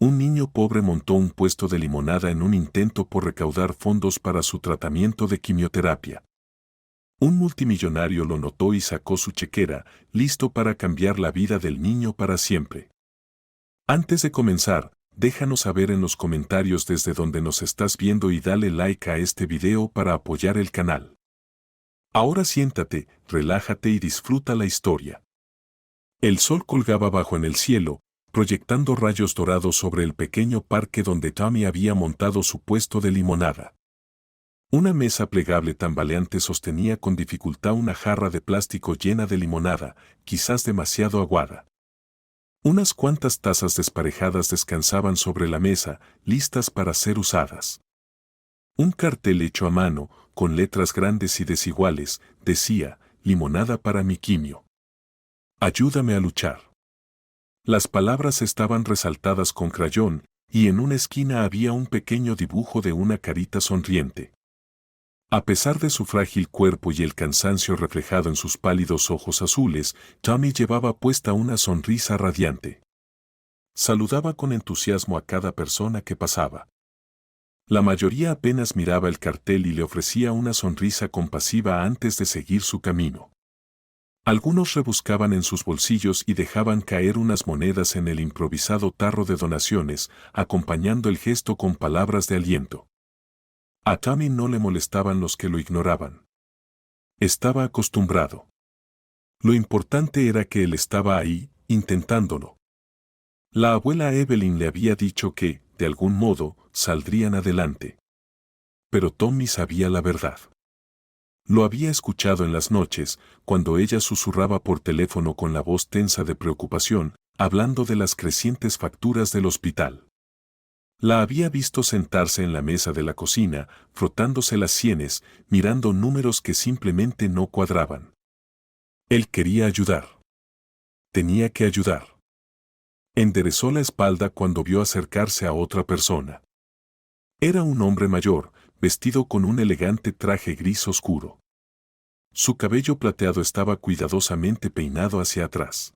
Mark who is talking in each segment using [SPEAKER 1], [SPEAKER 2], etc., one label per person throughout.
[SPEAKER 1] Un niño pobre montó un puesto de limonada en un intento por recaudar fondos para su tratamiento de quimioterapia. Un multimillonario lo notó y sacó su chequera, listo para cambiar la vida del niño para siempre. Antes de comenzar, déjanos saber en los comentarios desde donde nos estás viendo y dale like a este video para apoyar el canal. Ahora siéntate, relájate y disfruta la historia. El sol colgaba bajo en el cielo, proyectando rayos dorados sobre el pequeño parque donde Tommy había montado su puesto de limonada. Una mesa plegable tambaleante sostenía con dificultad una jarra de plástico llena de limonada, quizás demasiado aguada. Unas cuantas tazas desparejadas descansaban sobre la mesa, listas para ser usadas. Un cartel hecho a mano, con letras grandes y desiguales, decía, limonada para mi quimio. Ayúdame a luchar. Las palabras estaban resaltadas con crayón, y en una esquina había un pequeño dibujo de una carita sonriente. A pesar de su frágil cuerpo y el cansancio reflejado en sus pálidos ojos azules, Tommy llevaba puesta una sonrisa radiante. Saludaba con entusiasmo a cada persona que pasaba. La mayoría apenas miraba el cartel y le ofrecía una sonrisa compasiva antes de seguir su camino. Algunos rebuscaban en sus bolsillos y dejaban caer unas monedas en el improvisado tarro de donaciones, acompañando el gesto con palabras de aliento. A Tommy no le molestaban los que lo ignoraban. Estaba acostumbrado. Lo importante era que él estaba ahí, intentándolo. La abuela Evelyn le había dicho que, de algún modo, saldrían adelante. Pero Tommy sabía la verdad. Lo había escuchado en las noches, cuando ella susurraba por teléfono con la voz tensa de preocupación, hablando de las crecientes facturas del hospital. La había visto sentarse en la mesa de la cocina, frotándose las sienes, mirando números que simplemente no cuadraban. Él quería ayudar. Tenía que ayudar. Enderezó la espalda cuando vio acercarse a otra persona. Era un hombre mayor, vestido con un elegante traje gris oscuro. Su cabello plateado estaba cuidadosamente peinado hacia atrás.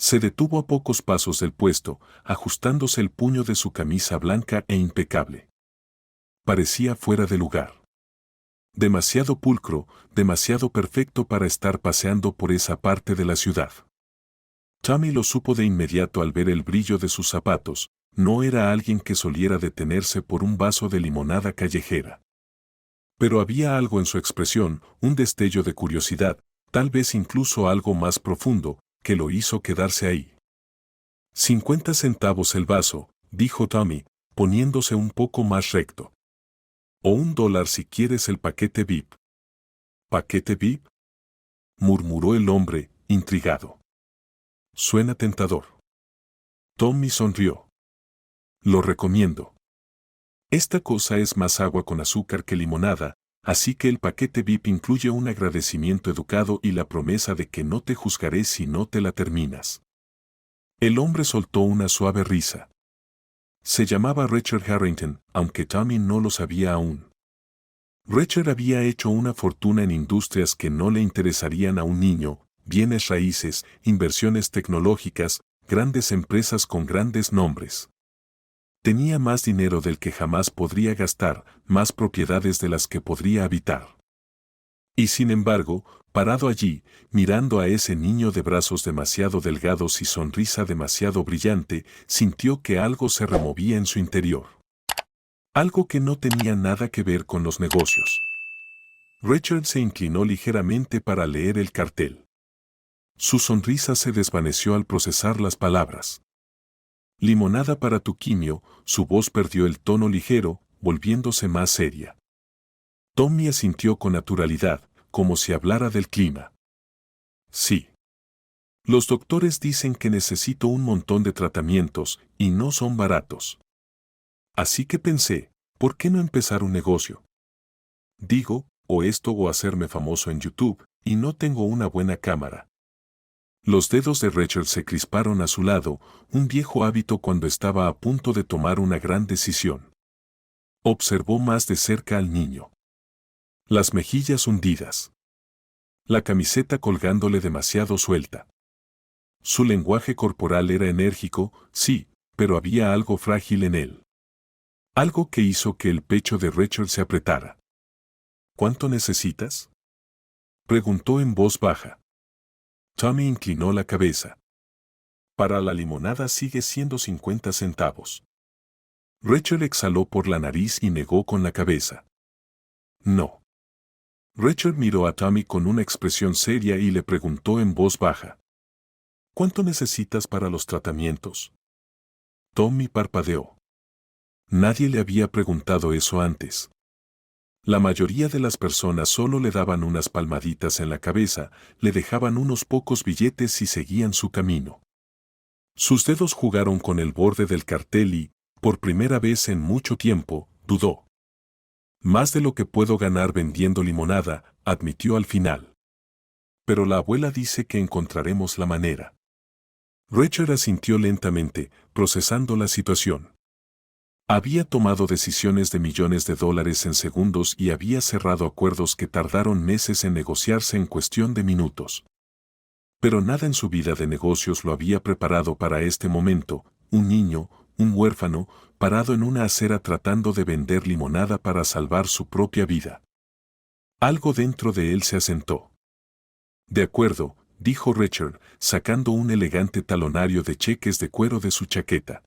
[SPEAKER 1] Se detuvo a pocos pasos del puesto, ajustándose el puño de su camisa blanca e impecable. Parecía fuera de lugar. Demasiado pulcro, demasiado perfecto para estar paseando por esa parte de la ciudad. Tommy lo supo de inmediato al ver el brillo de sus zapatos, no era alguien que soliera detenerse por un vaso de limonada callejera. Pero había algo en su expresión, un destello de curiosidad, tal vez incluso algo más profundo, que lo hizo quedarse ahí. 50 centavos el vaso, dijo Tommy, poniéndose un poco más recto. O $1 si quieres el paquete VIP. ¿Paquete VIP? Murmuró el hombre, intrigado. Suena tentador. Tommy sonrió. Lo recomiendo. Esta cosa es más agua con azúcar que limonada, así que el paquete VIP incluye un agradecimiento educado y la promesa de que no te juzgaré si no te la terminas. El hombre soltó una suave risa. Se llamaba Richard Harrington, aunque Tommy no lo sabía aún. Richard había hecho una fortuna en industrias que no le interesarían a un niño, bienes raíces, inversiones tecnológicas, grandes empresas con grandes nombres. Tenía más dinero del que jamás podría gastar, más propiedades de las que podría habitar. Y sin embargo, parado allí, mirando a ese niño de brazos demasiado delgados y sonrisa demasiado brillante, sintió que algo se removía en su interior. Algo que no tenía nada que ver con los negocios. Richard se inclinó ligeramente para leer el cartel. Su sonrisa se desvaneció al procesar las palabras. Limonada para tu quimio, su voz perdió el tono ligero, volviéndose más seria. Tommy asintió con naturalidad, como si hablara del clima. Sí. Los doctores dicen que necesito un montón de tratamientos, y no son baratos. Así que pensé, ¿por qué no empezar un negocio? Digo, o esto o hacerme famoso en YouTube, y no tengo una buena cámara. Los dedos de Richard se crisparon a su lado, un viejo hábito cuando estaba a punto de tomar una gran decisión. Observó más de cerca al niño. Las mejillas hundidas. La camiseta colgándole demasiado suelta. Su lenguaje corporal era enérgico, sí, pero había algo frágil en él. Algo que hizo que el pecho de Rachel se apretara. ¿Cuánto necesitas?, preguntó en voz baja. Tommy inclinó la cabeza. Para la limonada sigue siendo 50 centavos. Rachel exhaló por la nariz y negó con la cabeza. No. Rachel miró a Tommy con una expresión seria y le preguntó en voz baja. ¿Cuánto necesitas para los tratamientos? Tommy parpadeó. Nadie le había preguntado eso antes. La mayoría de las personas solo le daban unas palmaditas en la cabeza, le dejaban unos pocos billetes y seguían su camino. Sus dedos jugaron con el borde del cartel y, por primera vez en mucho tiempo, dudó. Más de lo que puedo ganar vendiendo limonada, admitió al final. Pero la abuela dice que encontraremos la manera. Rachel asintió lentamente, procesando la situación. Había tomado decisiones de millones de dólares en segundos y había cerrado acuerdos que tardaron meses en negociarse en cuestión de minutos. Pero nada en su vida de negocios lo había preparado para este momento, un niño, un huérfano, parado en una acera tratando de vender limonada para salvar su propia vida. Algo dentro de él se asentó. De acuerdo, dijo Rachel, sacando un elegante talonario de cheques de cuero de su chaqueta.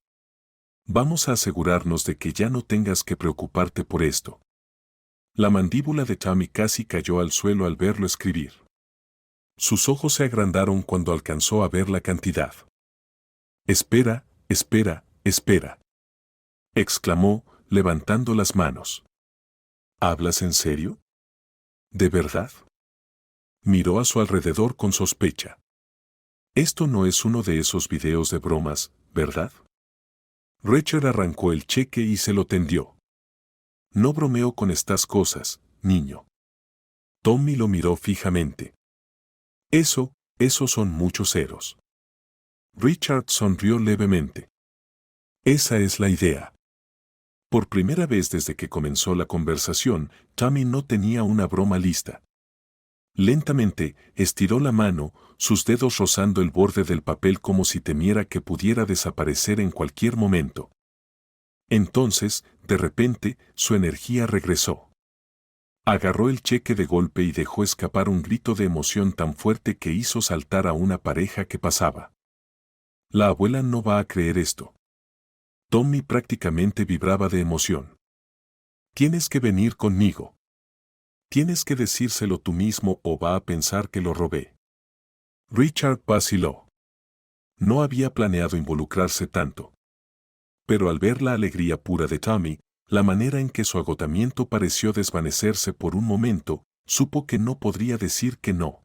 [SPEAKER 1] Vamos a asegurarnos de que ya no tengas que preocuparte por esto. La mandíbula de Tommy casi cayó al suelo al verlo escribir. Sus ojos se agrandaron cuando alcanzó a ver la cantidad. Espera, espera, espera, exclamó, levantando las manos. ¿Hablas en serio? ¿De verdad? Miró a su alrededor con sospecha. Esto no es uno de esos videos de bromas, ¿verdad? Rachel arrancó el cheque y se lo tendió. No bromeo con estas cosas, niño. Tommy lo miró fijamente. Eso son muchos ceros. Richard sonrió levemente. Esa es la idea. Por primera vez desde que comenzó la conversación, Tommy no tenía una broma lista. Lentamente, estiró la mano, sus dedos rozando el borde del papel como si temiera que pudiera desaparecer en cualquier momento. Entonces, de repente, su energía regresó. Agarró el cheque de golpe y dejó escapar un grito de emoción tan fuerte que hizo saltar a una pareja que pasaba. La abuela no va a creer esto. Tommy prácticamente vibraba de emoción. Tienes que venir conmigo. Tienes que decírselo tú mismo o va a pensar que lo robé. Richard vaciló. No había planeado involucrarse tanto. Pero al ver la alegría pura de Tommy, la manera en que su agotamiento pareció desvanecerse por un momento, supo que no podría decir que no.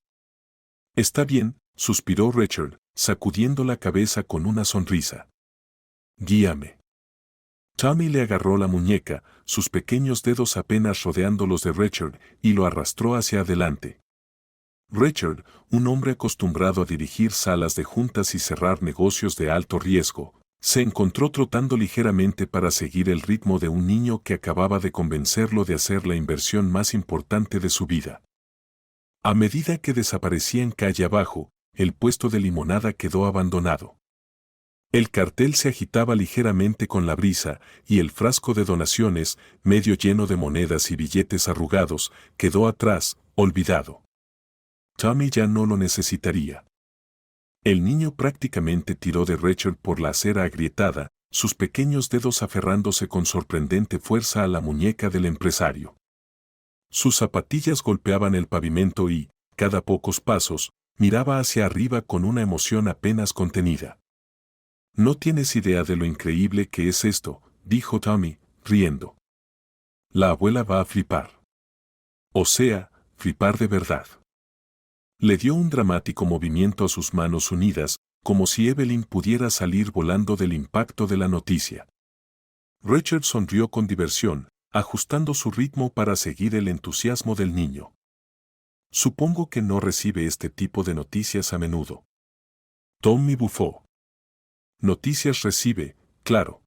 [SPEAKER 1] Está bien, suspiró Rachel, sacudiendo la cabeza con una sonrisa. Guíame. Tommy le agarró la muñeca, sus pequeños dedos apenas rodeando los de Rachel, y lo arrastró hacia adelante. Rachel, un hombre acostumbrado a dirigir salas de juntas y cerrar negocios de alto riesgo, se encontró trotando ligeramente para seguir el ritmo de un niño que acababa de convencerlo de hacer la inversión más importante de su vida. A medida que desaparecían calle abajo, el puesto de limonada quedó abandonado. El cartel se agitaba ligeramente con la brisa, y el frasco de donaciones, medio lleno de monedas y billetes arrugados, quedó atrás, olvidado. Tommy ya no lo necesitaría. El niño prácticamente tiró de Rachel por la acera agrietada, sus pequeños dedos aferrándose con sorprendente fuerza a la muñeca del empresario. Sus zapatillas golpeaban el pavimento y, cada pocos pasos, miraba hacia arriba con una emoción apenas contenida. No tienes idea de lo increíble que es esto, dijo Tommy, riendo. La abuela va a flipar. O sea, flipar de verdad. Le dio un dramático movimiento a sus manos unidas, como si Evelyn pudiera salir volando del impacto de la noticia. Richard sonrió con diversión, ajustando su ritmo para seguir el entusiasmo del niño. Supongo que no recibe este tipo de noticias a menudo. Tommy bufó. Noticias recibe, claro.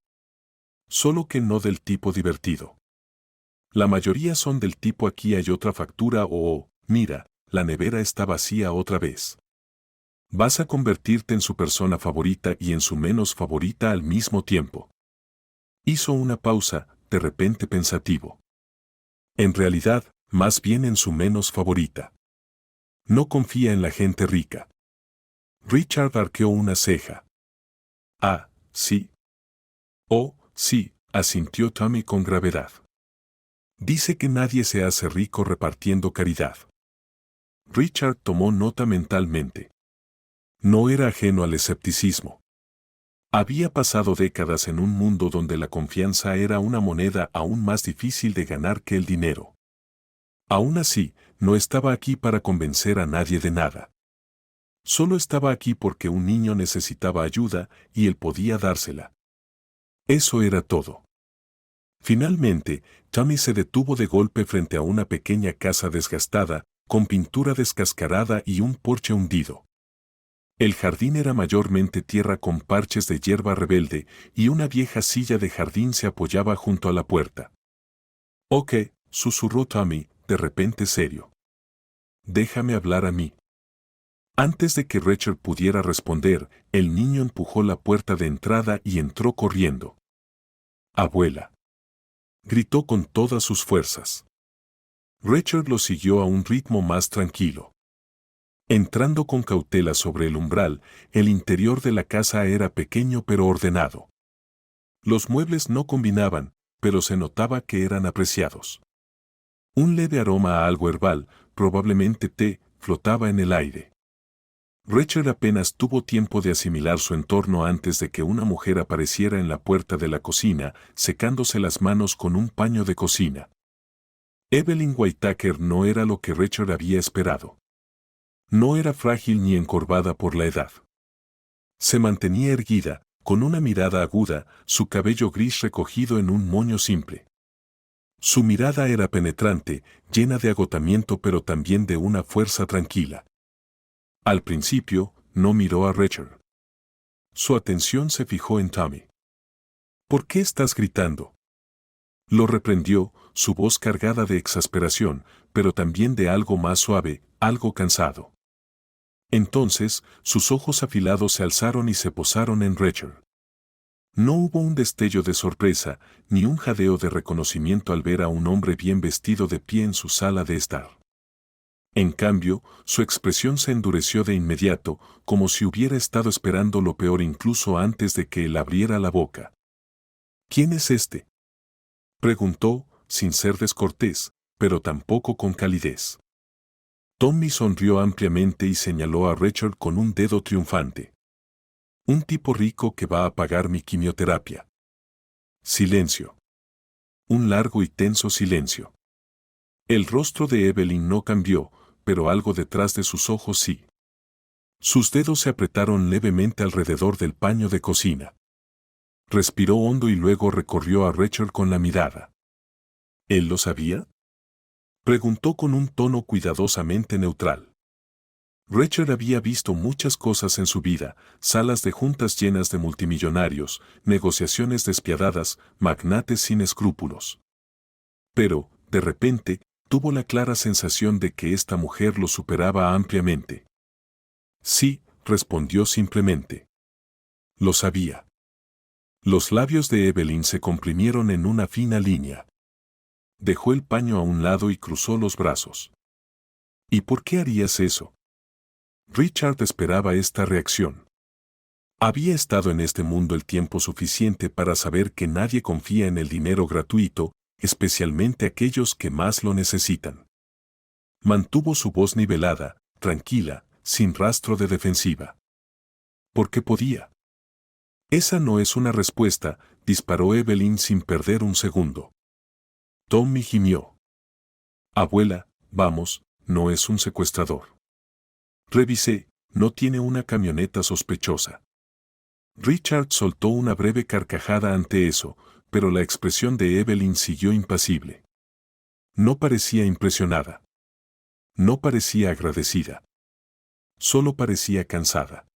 [SPEAKER 1] Solo que no del tipo divertido. La mayoría son del tipo aquí hay otra factura o, mira, la nevera está vacía otra vez. Vas a convertirte en su persona favorita y en su menos favorita al mismo tiempo. Hizo una pausa, de repente pensativo. En realidad, más bien en su menos favorita. No confía en la gente rica. Richard arqueó una ceja. Ah, sí. Oh, sí, asintió Tommy con gravedad. Dice que nadie se hace rico repartiendo caridad. Richard tomó nota mentalmente. No era ajeno al escepticismo. Había pasado décadas en un mundo donde la confianza era una moneda aún más difícil de ganar que el dinero. Aún así, no estaba aquí para convencer a nadie de nada. Solo estaba aquí porque un niño necesitaba ayuda y él podía dársela. Eso era todo. Finalmente, Tommy se detuvo de golpe frente a una pequeña casa desgastada, con pintura descascarada y un porche hundido. El jardín era mayormente tierra con parches de hierba rebelde, y una vieja silla de jardín se apoyaba junto a la puerta. «Ok», susurró Tommy, de repente serio. «Déjame hablar a mí». Antes de que Richard pudiera responder, el niño empujó la puerta de entrada y entró corriendo. «Abuela», gritó con todas sus fuerzas. Richard lo siguió a un ritmo más tranquilo. Entrando con cautela sobre el umbral, el interior de la casa era pequeño pero ordenado. Los muebles no combinaban, pero se notaba que eran apreciados. Un leve aroma a algo herbal, probablemente té, flotaba en el aire. Richard apenas tuvo tiempo de asimilar su entorno antes de que una mujer apareciera en la puerta de la cocina, secándose las manos con un paño de cocina. Evelyn Whittaker no era lo que Richard había esperado. No era frágil ni encorvada por la edad. Se mantenía erguida, con una mirada aguda, su cabello gris recogido en un moño simple. Su mirada era penetrante, llena de agotamiento pero también de una fuerza tranquila. Al principio, no miró a Richard. Su atención se fijó en Tommy. «¿Por qué estás gritando?», lo reprendió, su voz cargada de exasperación, pero también de algo más suave, algo cansado. Entonces, sus ojos afilados se alzaron y se posaron en Richard. No hubo un destello de sorpresa, ni un jadeo de reconocimiento al ver a un hombre bien vestido de pie en su sala de estar. En cambio, su expresión se endureció de inmediato, como si hubiera estado esperando lo peor incluso antes de que él abriera la boca. «¿Quién es este?», preguntó, sin ser descortés, pero tampoco con calidez. Tommy sonrió ampliamente y señaló a Richard con un dedo triunfante. «Un tipo rico que va a pagar mi quimioterapia». Silencio. Un largo y tenso silencio. El rostro de Evelyn no cambió, pero algo detrás de sus ojos sí. Sus dedos se apretaron levemente alrededor del paño de cocina. Respiró hondo y luego recorrió a Richard con la mirada. ¿Él lo sabía?, preguntó con un tono cuidadosamente neutral. Richard había visto muchas cosas en su vida, salas de juntas llenas de multimillonarios, negociaciones despiadadas, magnates sin escrúpulos. Pero, de repente, tuvo la clara sensación de que esta mujer lo superaba ampliamente. «Sí», respondió simplemente. «Lo sabía». Los labios de Evelyn se comprimieron en una fina línea. Dejó el paño a un lado y cruzó los brazos. «¿Y por qué harías eso?». Richard esperaba esta reacción. Había estado en este mundo el tiempo suficiente para saber que nadie confía en el dinero gratuito, especialmente aquellos que más lo necesitan. Mantuvo su voz nivelada, tranquila, sin rastro de defensiva. «Porque podía». «Esa no es una respuesta», disparó Evelyn sin perder un segundo. Tommy gimió. «Abuela, vamos, no es un secuestrador». «Revisé, no tiene una camioneta sospechosa». Richard soltó una breve carcajada ante eso, pero la expresión de Evelyn siguió impasible. No parecía impresionada. No parecía agradecida. Solo parecía cansada.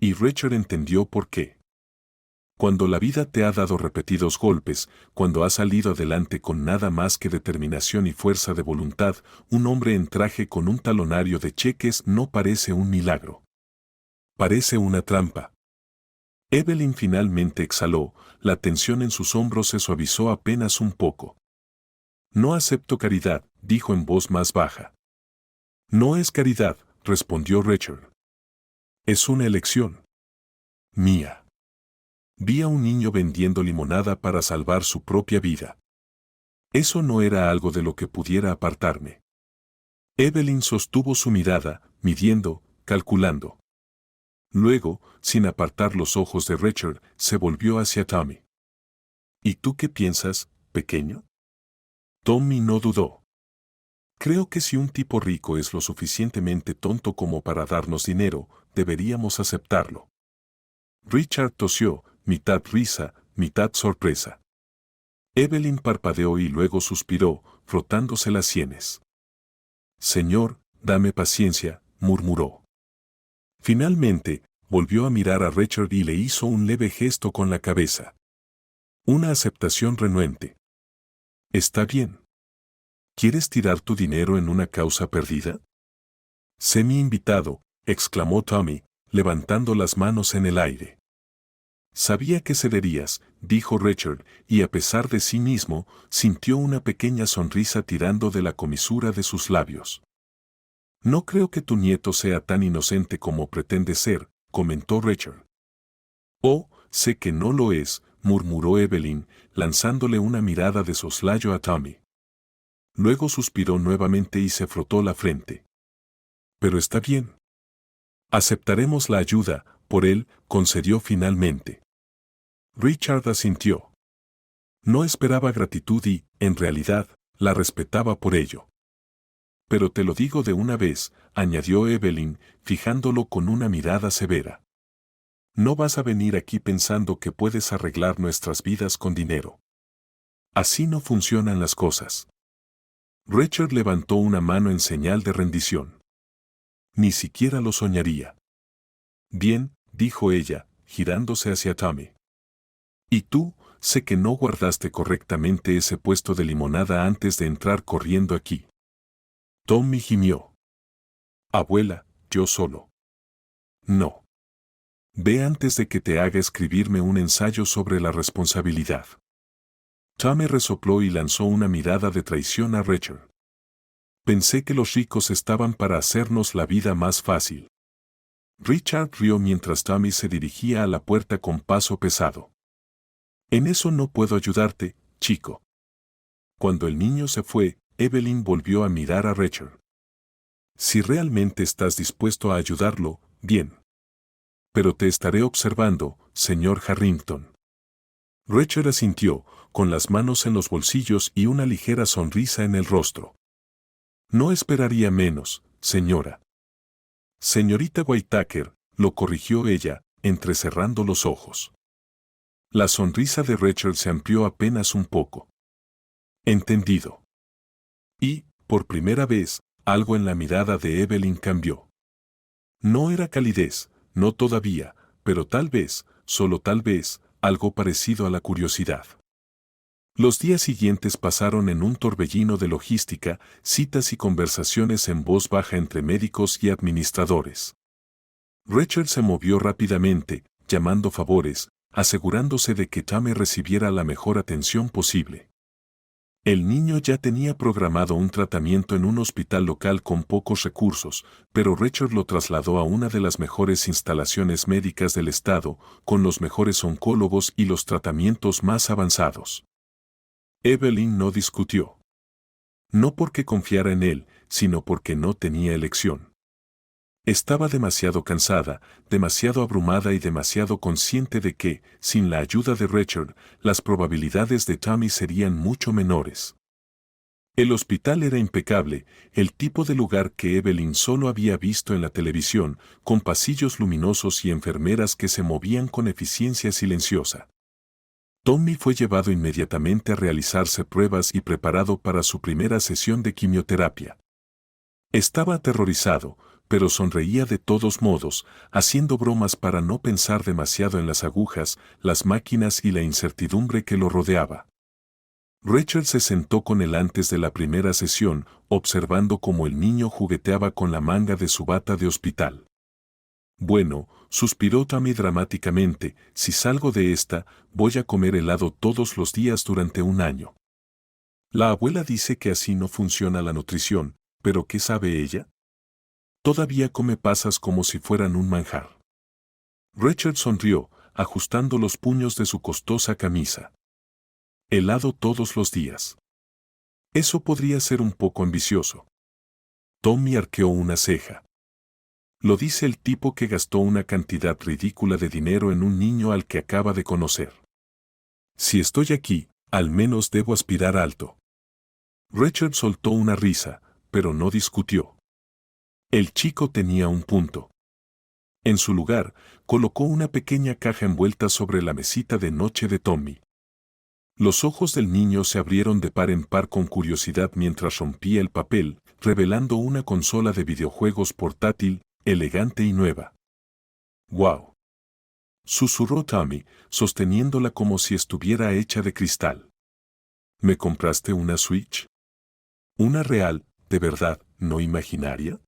[SPEAKER 1] Y Richard entendió por qué. Cuando la vida te ha dado repetidos golpes, cuando has salido adelante con nada más que determinación y fuerza de voluntad, un hombre en traje con un talonario de cheques no parece un milagro. Parece una trampa. Evelyn finalmente exhaló, la tensión en sus hombros se suavizó apenas un poco. No acepto caridad, dijo en voz más baja. No es caridad, respondió Richard. Es una elección. Mía. Vi a un niño vendiendo limonada para salvar su propia vida. Eso no era algo de lo que pudiera apartarme. Evelyn sostuvo su mirada, midiendo, calculando. Luego, sin apartar los ojos de Richard, se volvió hacia Tommy. ¿Y tú qué piensas, pequeño? Tommy no dudó. Creo que si un tipo rico es lo suficientemente tonto como para darnos dinero, deberíamos aceptarlo. Richard tosió, mitad risa, mitad sorpresa. Evelyn parpadeó y luego suspiró, frotándose las sienes. Señor, dame paciencia, murmuró. Finalmente, volvió a mirar a Richard y le hizo un leve gesto con la cabeza. Una aceptación renuente. Está bien. ¿Quieres tirar tu dinero en una causa perdida? Sé mi invitado, exclamó Tommy, levantando las manos en el aire. Sabía que cederías, dijo Richard, y a pesar de sí mismo, sintió una pequeña sonrisa tirando de la comisura de sus labios. No creo que tu nieto sea tan inocente como pretende ser, comentó Richard. Oh, sé que no lo es, murmuró Evelyn, lanzándole una mirada de soslayo a Tommy. Luego suspiró nuevamente y se frotó la frente. Pero está bien. Aceptaremos la ayuda, por él, concedió finalmente. Richard asintió. No esperaba gratitud y, en realidad, la respetaba por ello. Pero te lo digo de una vez, añadió Evelyn, fijándolo con una mirada severa. No vas a venir aquí pensando que puedes arreglar nuestras vidas con dinero. Así no funcionan las cosas. Richard levantó una mano en señal de rendición. Ni siquiera lo soñaría. Bien, dijo ella, girándose hacia Tommy. Y tú, sé que no guardaste correctamente ese puesto de limonada antes de entrar corriendo aquí. Tommy gimió. Abuela, yo solo. No. Ve antes de que te haga escribirme un ensayo sobre la responsabilidad. Tommy resopló y lanzó una mirada de traición a Richard. Pensé que los ricos estaban para hacernos la vida más fácil. Richard rió mientras Tommy se dirigía a la puerta con paso pesado. En eso no puedo ayudarte, chico. Cuando el niño se fue, Evelyn volvió a mirar a Richard. Si realmente estás dispuesto a ayudarlo, bien. Pero te estaré observando, señor Harrington. Richard asintió, con las manos en los bolsillos y una ligera sonrisa en el rostro. No esperaría menos, señora. Señorita Whittaker, lo corrigió ella, entrecerrando los ojos. La sonrisa de Richard se amplió apenas un poco. Entendido. Y, por primera vez, algo en la mirada de Evelyn cambió. No era calidez, no todavía, pero tal vez, solo tal vez, algo parecido a la curiosidad. Los días siguientes pasaron en un torbellino de logística, citas y conversaciones en voz baja entre médicos y administradores. Richard se movió rápidamente, llamando favores, asegurándose de que Tommy recibiera la mejor atención posible. El niño ya tenía programado un tratamiento en un hospital local con pocos recursos, pero Richard lo trasladó a una de las mejores instalaciones médicas del estado, con los mejores oncólogos y los tratamientos más avanzados. Evelyn no discutió. No porque confiara en él, sino porque no tenía elección. Estaba demasiado cansada, demasiado abrumada y demasiado consciente de que, sin la ayuda de Richard, las probabilidades de Tommy serían mucho menores. El hospital era impecable, el tipo de lugar que Evelyn solo había visto en la televisión, con pasillos luminosos y enfermeras que se movían con eficiencia silenciosa. Tommy fue llevado inmediatamente a realizarse pruebas y preparado para su primera sesión de quimioterapia. Estaba aterrorizado, pero sonreía de todos modos, haciendo bromas para no pensar demasiado en las agujas, las máquinas y la incertidumbre que lo rodeaba. Richard se sentó con él antes de la primera sesión, observando cómo el niño jugueteaba con la manga de su bata de hospital. Bueno, suspiró Tommy dramáticamente, si salgo de esta, voy a comer helado todos los días durante un año. La abuela dice que así no funciona la nutrición, pero ¿qué sabe ella? Todavía come pasas como si fueran un manjar. Richard sonrió, ajustando los puños de su costosa camisa. Helado todos los días. Eso podría ser un poco ambicioso. Tommy arqueó una ceja. Lo dice el tipo que gastó una cantidad ridícula de dinero en un niño al que acaba de conocer. Si estoy aquí, al menos debo aspirar alto. Richard soltó una risa, pero no discutió. El chico tenía un punto. En su lugar, colocó una pequeña caja envuelta sobre la mesita de noche de Tommy. Los ojos del niño se abrieron de par en par con curiosidad mientras rompía el papel, revelando una consola de videojuegos portátil, elegante y nueva. ¡Guau! Susurró Tommy, sosteniéndola como si estuviera hecha de cristal. ¿Me compraste una Switch? ¿Una real, de verdad, no imaginaria?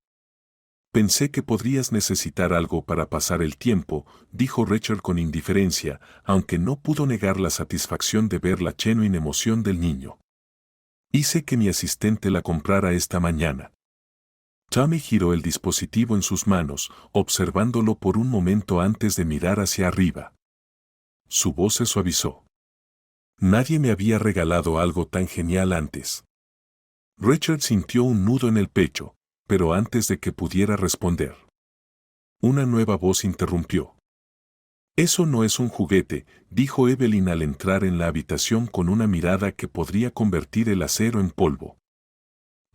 [SPEAKER 1] Pensé que podrías necesitar algo para pasar el tiempo, dijo Richard con indiferencia, aunque no pudo negar la satisfacción de ver la genuina emoción del niño. Hice que mi asistente la comprara esta mañana. Tommy giró el dispositivo en sus manos, observándolo por un momento antes de mirar hacia arriba. Su voz se suavizó. Nadie me había regalado algo tan genial antes. Richard sintió un nudo en el pecho, pero antes de que pudiera responder, una nueva voz interrumpió. Eso no es un juguete, dijo Evelyn al entrar en la habitación con una mirada que podría convertir el acero en polvo.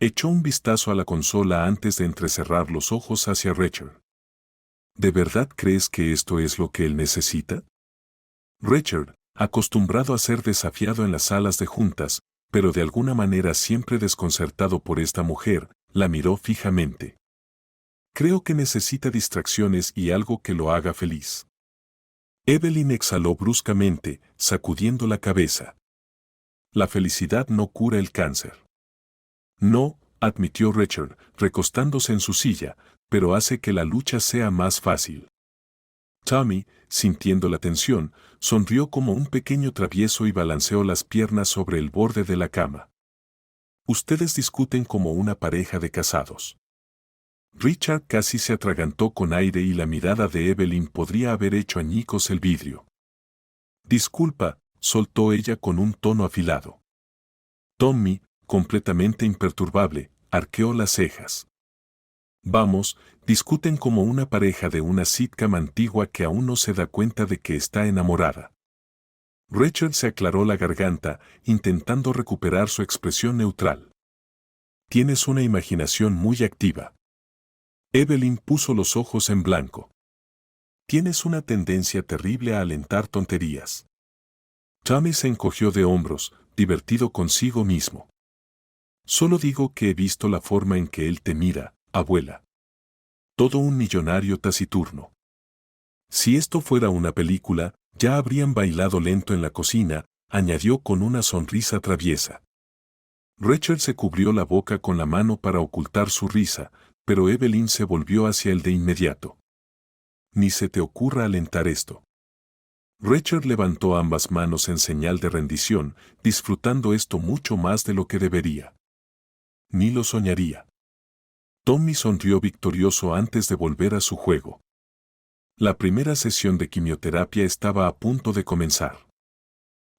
[SPEAKER 1] Echó un vistazo a la consola antes de entrecerrar los ojos hacia Richard. ¿De verdad crees que esto es lo que él necesita? Richard, acostumbrado a ser desafiado en las salas de juntas, pero de alguna manera siempre desconcertado por esta mujer, la miró fijamente. Creo que necesita distracciones y algo que lo haga feliz. Evelyn exhaló bruscamente, sacudiendo la cabeza. La felicidad no cura el cáncer. No, admitió Richard, recostándose en su silla, pero hace que la lucha sea más fácil. Tommy, sintiendo la tensión, sonrió como un pequeño travieso y balanceó las piernas sobre el borde de la cama. Ustedes discuten como una pareja de casados. Richard casi se atragantó con aire y la mirada de Evelyn podría haber hecho añicos el vidrio. Disculpa, soltó ella con un tono afilado. Tommy, completamente imperturbable, arqueó las cejas. Vamos, discuten como una pareja de una sitcom antigua que aún no se da cuenta de que está enamorada. Richard se aclaró la garganta, intentando recuperar su expresión neutral. Tienes una imaginación muy activa. Evelyn puso los ojos en blanco. Tienes una tendencia terrible a alentar tonterías. Tommy se encogió de hombros, divertido consigo mismo. Solo digo que he visto la forma en que él te mira, abuela. Todo un millonario taciturno. Si esto fuera una película, ya habrían bailado lento en la cocina, añadió con una sonrisa traviesa. Richard se cubrió la boca con la mano para ocultar su risa, pero Evelyn se volvió hacia él de inmediato. Ni se te ocurra alentar esto. Richard levantó ambas manos en señal de rendición, disfrutando esto mucho más de lo que debería. Ni lo soñaría. Tommy sonrió victorioso antes de volver a su juego. La primera sesión de quimioterapia estaba a punto de comenzar.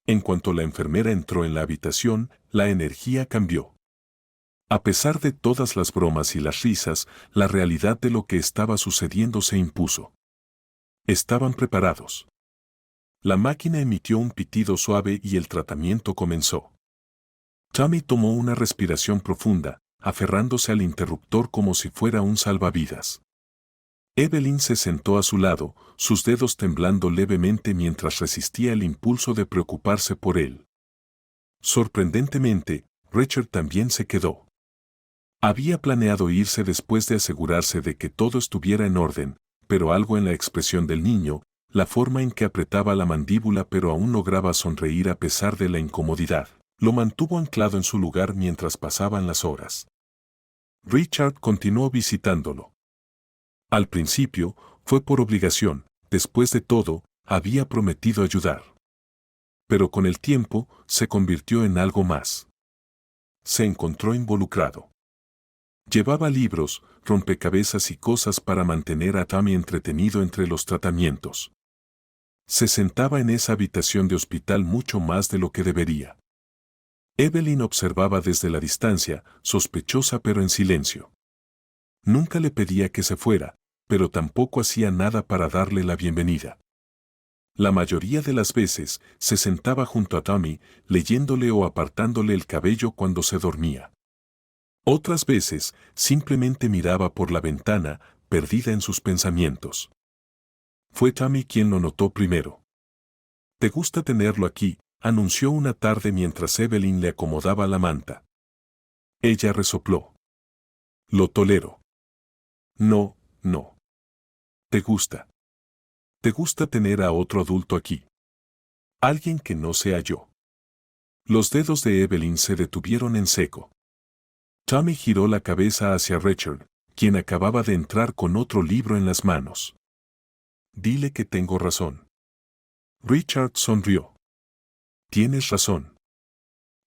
[SPEAKER 1] En cuanto la enfermera entró en la habitación, la energía cambió. A pesar de todas las bromas y las risas, la realidad de lo que estaba sucediendo se impuso. Estaban preparados. La máquina emitió un pitido suave y el tratamiento comenzó. Tommy tomó una respiración profunda, aferrándose al interruptor como si fuera un salvavidas. Evelyn se sentó a su lado, sus dedos temblando levemente mientras resistía el impulso de preocuparse por él. Sorprendentemente, Richard también se quedó. Había planeado irse después de asegurarse de que todo estuviera en orden, pero algo en la expresión del niño, la forma en que apretaba la mandíbula pero aún lograba sonreír a pesar de la incomodidad, lo mantuvo anclado en su lugar mientras pasaban las horas. Richard continuó visitándolo. Al principio, Fue por obligación, después de todo, había prometido ayudar. Pero con el tiempo, se convirtió en algo más. Se encontró involucrado. Llevaba libros, rompecabezas y cosas para mantener a Tommy entretenido entre los tratamientos. Se sentaba en esa habitación de hospital mucho más de lo que debería. Evelyn observaba desde la distancia, sospechosa pero en silencio. Nunca le pedía que se fuera, pero tampoco hacía nada para darle la bienvenida. La mayoría de las veces se sentaba junto a Tommy, leyéndole o apartándole el cabello cuando se dormía. Otras veces simplemente miraba por la ventana, perdida en sus pensamientos. Fue Tommy quien lo notó primero. «¿Te gusta tenerlo aquí?», anunció una tarde mientras Evelyn le acomodaba la manta. Ella resopló. «Lo tolero». «No, no. ¿Te gusta? ¿Te gusta tener a otro adulto aquí? Alguien que no sea yo». Los dedos de Evelyn se detuvieron en seco. Tommy giró la cabeza hacia Richard, quien acababa de entrar con otro libro en las manos. «Dile que tengo razón». Richard sonrió. «Tienes razón».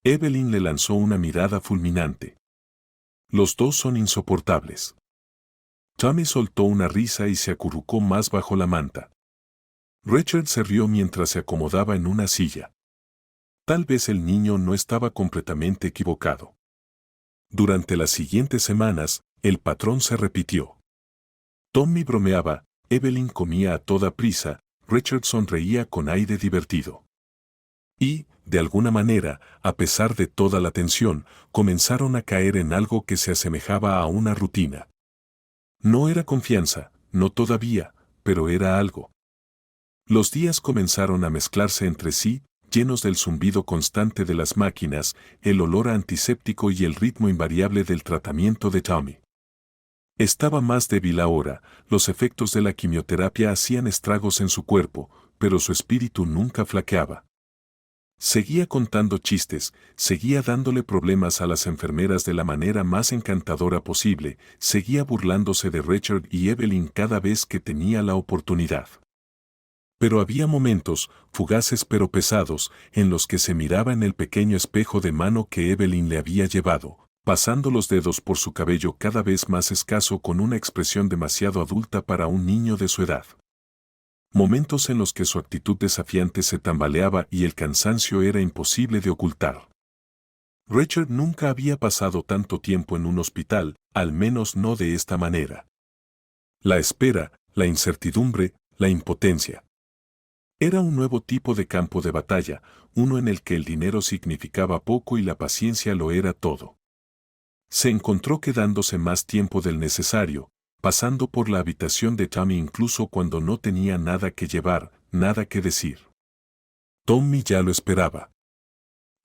[SPEAKER 1] Evelyn le lanzó una mirada fulminante. «Los dos son insoportables». Tommy soltó una risa y se acurrucó más bajo la manta. Richard se rió mientras se acomodaba en una silla. Tal vez el niño no estaba completamente equivocado. Durante las siguientes semanas, el patrón se repitió. Tommy bromeaba, Evelyn comía a toda prisa, Richard sonreía con aire divertido. Y, de alguna manera, a pesar de toda la tensión, comenzaron a caer en algo que se asemejaba a una rutina. No era confianza, no todavía, pero era algo. Los días comenzaron a mezclarse entre sí, llenos del zumbido constante de las máquinas, el olor a antiséptico y el ritmo invariable del tratamiento de Tommy. Estaba más débil ahora, los efectos de la quimioterapia hacían estragos en su cuerpo, pero su espíritu nunca flaqueaba. Seguía contando chistes, seguía dándole problemas a las enfermeras de la manera más encantadora posible, seguía burlándose de Richard y Evelyn cada vez que tenía la oportunidad. Pero había momentos, fugaces pero pesados, en los que se miraba en el pequeño espejo de mano que Evelyn le había llevado, pasando los dedos por su cabello cada vez más escaso con una expresión demasiado adulta para un niño de su edad. Momentos en los que su actitud desafiante se tambaleaba y el cansancio era imposible de ocultar. Richard nunca había pasado tanto tiempo en un hospital, al menos no de esta manera. La espera, la incertidumbre, la impotencia. Era un nuevo tipo de campo de batalla, uno en el que el dinero significaba poco y la paciencia lo era todo. Se encontró quedándose más tiempo del necesario, pasando por la habitación de Tommy incluso cuando no tenía nada que llevar, nada que decir. Tommy ya lo esperaba.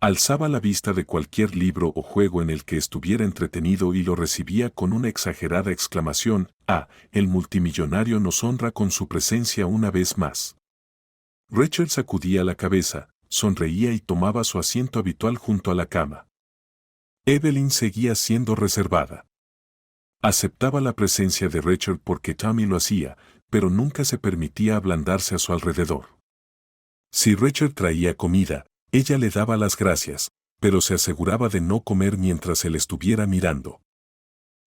[SPEAKER 1] Alzaba la vista de cualquier libro o juego en el que estuviera entretenido y lo recibía con una exagerada exclamación: «Ah, el multimillonario nos honra con su presencia una vez más». Richard sacudía la cabeza, sonreía y tomaba su asiento habitual junto a la cama. Evelyn seguía siendo reservada. Aceptaba la presencia de Richard porque Tommy lo hacía, pero nunca se permitía ablandarse a su alrededor. Si Richard traía comida, ella le daba las gracias, pero se aseguraba de no comer mientras él estuviera mirando.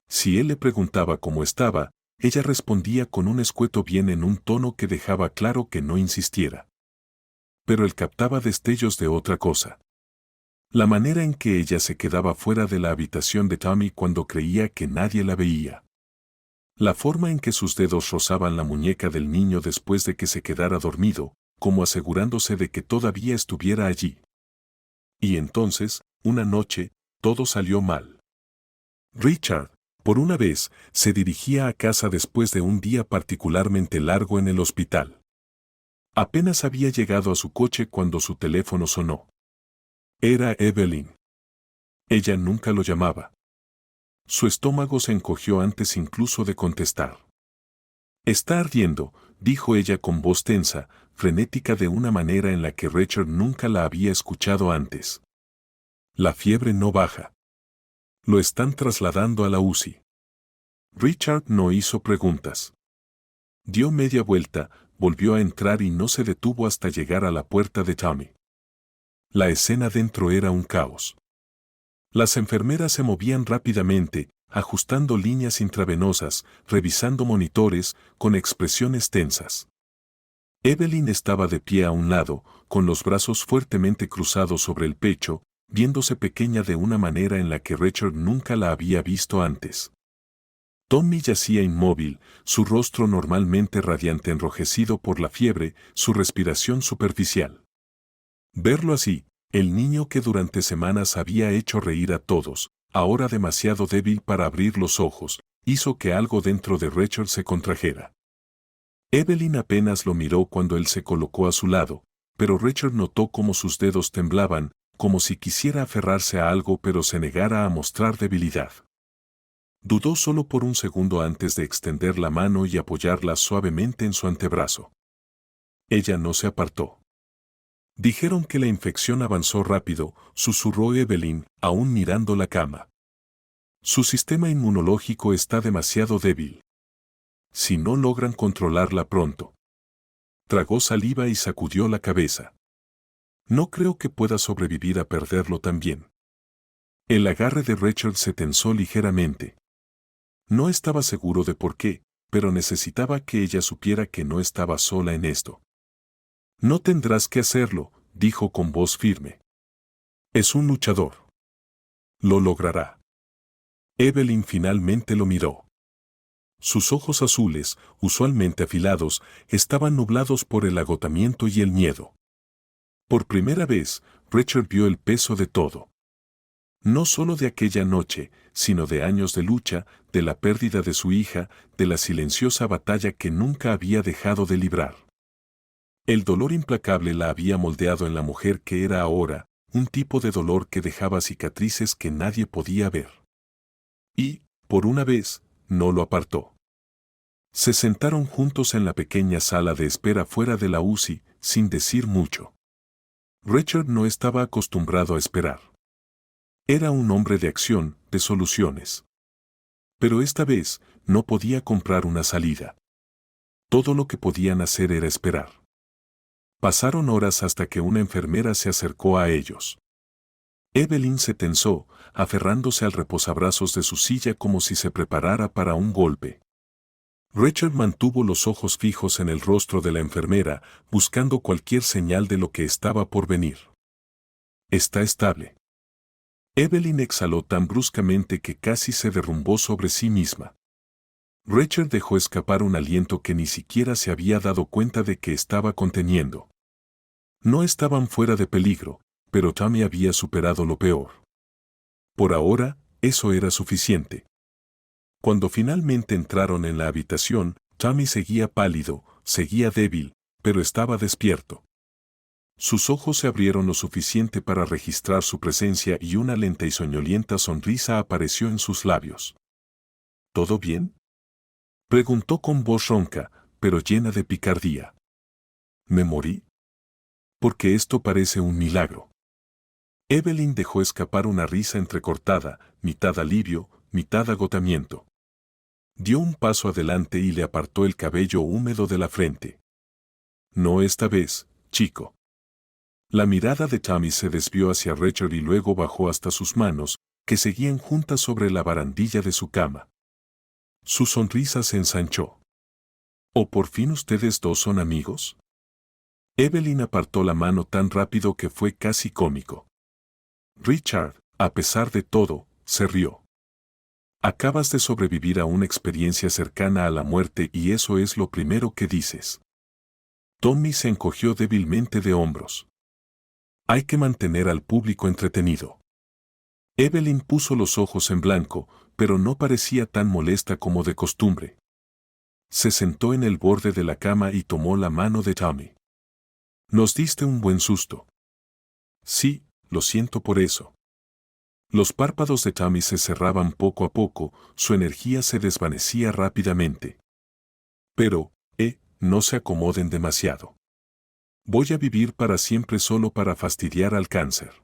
[SPEAKER 1] Si él le preguntaba cómo estaba, ella respondía con un escueto bien en un tono que dejaba claro que no insistiera. Pero él captaba destellos de otra cosa. La manera en que ella se quedaba fuera de la habitación de Tommy cuando creía que nadie la veía. La forma en que sus dedos rozaban la muñeca del niño después de que se quedara dormido, como asegurándose de que todavía estuviera allí. Y entonces, una noche, todo salió mal. Richard, por una vez, se dirigía a casa después de un día particularmente largo en el hospital. Apenas había llegado a su coche cuando su teléfono sonó. Era Evelyn. Ella nunca lo llamaba. Su estómago se encogió antes incluso de contestar. «Está ardiendo», dijo ella con voz tensa, frenética de una manera en la que Richard nunca la había escuchado antes. «La fiebre no baja. Lo están trasladando a la UCI». Richard no hizo preguntas. Dio media vuelta, volvió a entrar y no se detuvo hasta llegar a la puerta de Tommy. La escena dentro era un caos. Las enfermeras se movían rápidamente, ajustando líneas intravenosas, revisando monitores, con expresiones tensas. Evelyn estaba de pie a un lado, con los brazos fuertemente cruzados sobre el pecho, viéndose pequeña de una manera en la que Richard nunca la había visto antes. Tommy yacía inmóvil, su rostro normalmente radiante enrojecido por la fiebre, su respiración superficial. Verlo así, el niño que durante semanas había hecho reír a todos, ahora demasiado débil para abrir los ojos, hizo que algo dentro de Richard se contrajera. Evelyn apenas lo miró cuando él se colocó a su lado, pero Richard notó cómo sus dedos temblaban, como si quisiera aferrarse a algo pero se negara a mostrar debilidad. Dudó solo por un segundo antes de extender la mano y apoyarla suavemente en su antebrazo. Ella no se apartó. Dijeron que la infección avanzó rápido, susurró Evelyn, aún mirando la cama. Su sistema inmunológico está demasiado débil. Si no logran controlarla pronto. Tragó saliva y sacudió la cabeza. No creo que pueda sobrevivir a perderlo también. El agarre de Richard se tensó ligeramente. No estaba seguro de por qué, pero necesitaba que ella supiera que no estaba sola en esto. No tendrás que hacerlo, dijo con voz firme. Es un luchador. Lo logrará. Evelyn finalmente lo miró. Sus ojos azules, usualmente afilados, estaban nublados por el agotamiento y el miedo. Por primera vez, Richard vio el peso de todo. No solo de aquella noche, sino de años de lucha, de la pérdida de su hija, de la silenciosa batalla que nunca había dejado de librar. El dolor implacable la había moldeado en la mujer que era ahora, un tipo de dolor que dejaba cicatrices que nadie podía ver. Y, por una vez, no lo apartó. Se sentaron juntos en la pequeña sala de espera fuera de la UCI, sin decir mucho. Richard no estaba acostumbrado a esperar. Era un hombre de acción, de soluciones. Pero esta vez, no podía comprar una salida. Todo lo que podían hacer era esperar. Pasaron horas hasta que una enfermera se acercó a ellos. Evelyn se tensó, aferrándose al reposabrazos de su silla como si se preparara para un golpe. Richard mantuvo los ojos fijos en el rostro de la enfermera, buscando cualquier señal de lo que estaba por venir. Está estable. Evelyn exhaló tan bruscamente que casi se derrumbó sobre sí misma. Richard dejó escapar un aliento que ni siquiera se había dado cuenta de que estaba conteniendo. No estaban fuera de peligro, pero Tommy había superado lo peor. Por ahora, eso era suficiente. Cuando finalmente entraron en la habitación, Tommy seguía pálido, seguía débil, pero estaba despierto. Sus ojos se abrieron lo suficiente para registrar su presencia y una lenta y soñolienta sonrisa apareció en sus labios. ¿Todo bien?, preguntó con voz ronca, pero llena de picardía. ¿Me morí? Porque esto parece un milagro. Evelyn dejó escapar una risa entrecortada, mitad alivio, mitad agotamiento. Dio un paso adelante y le apartó el cabello húmedo de la frente. No esta vez, chico. La mirada de Tommy se desvió hacia Richard y luego bajó hasta sus manos, que seguían juntas sobre la barandilla de su cama. Su sonrisa se ensanchó. ¿O por fin ustedes dos son amigos? Evelyn apartó la mano tan rápido que fue casi cómico. Richard, a pesar de todo, se rió. Acabas de sobrevivir a una experiencia cercana a la muerte y eso es lo primero que dices. Tommy se encogió débilmente de hombros. Hay que mantener al público entretenido. Evelyn puso los ojos en blanco, pero no parecía tan molesta como de costumbre. Se sentó en el borde de la cama y tomó la mano de Tommy. Nos diste un buen susto. Sí, lo siento por eso. Los párpados de Tommy se cerraban poco a poco, su energía se desvanecía rápidamente. Pero, no se acomoden demasiado. Voy a vivir para siempre solo para fastidiar al cáncer.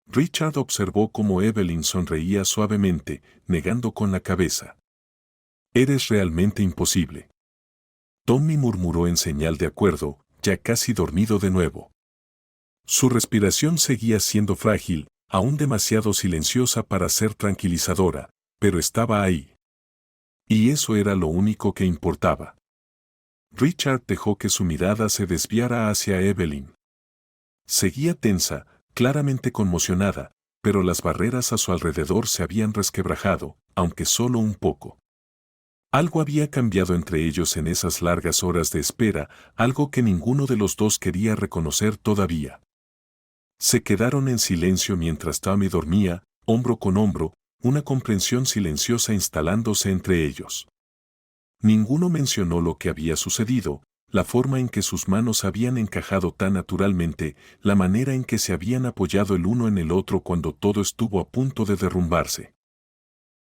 [SPEAKER 1] Richard observó cómo Evelyn sonreía suavemente, negando con la cabeza. Eres realmente imposible. Tommy murmuró en señal de acuerdo, ya casi dormido de nuevo. Su respiración seguía siendo frágil, aún demasiado silenciosa para ser tranquilizadora, pero estaba ahí. Y eso era lo único que importaba. Richard dejó que su mirada se desviara hacia Evelyn. Seguía tensa, claramente conmocionada, pero las barreras a su alrededor se habían resquebrajado, aunque solo un poco. Algo había cambiado entre ellos en esas largas horas de espera, algo que ninguno de los dos quería reconocer todavía. Se quedaron en silencio mientras Tommy dormía, hombro con hombro, una comprensión silenciosa instalándose entre ellos. Ninguno mencionó lo que había sucedido, la forma en que sus manos habían encajado tan naturalmente, la manera en que se habían apoyado el uno en el otro cuando todo estuvo a punto de derrumbarse.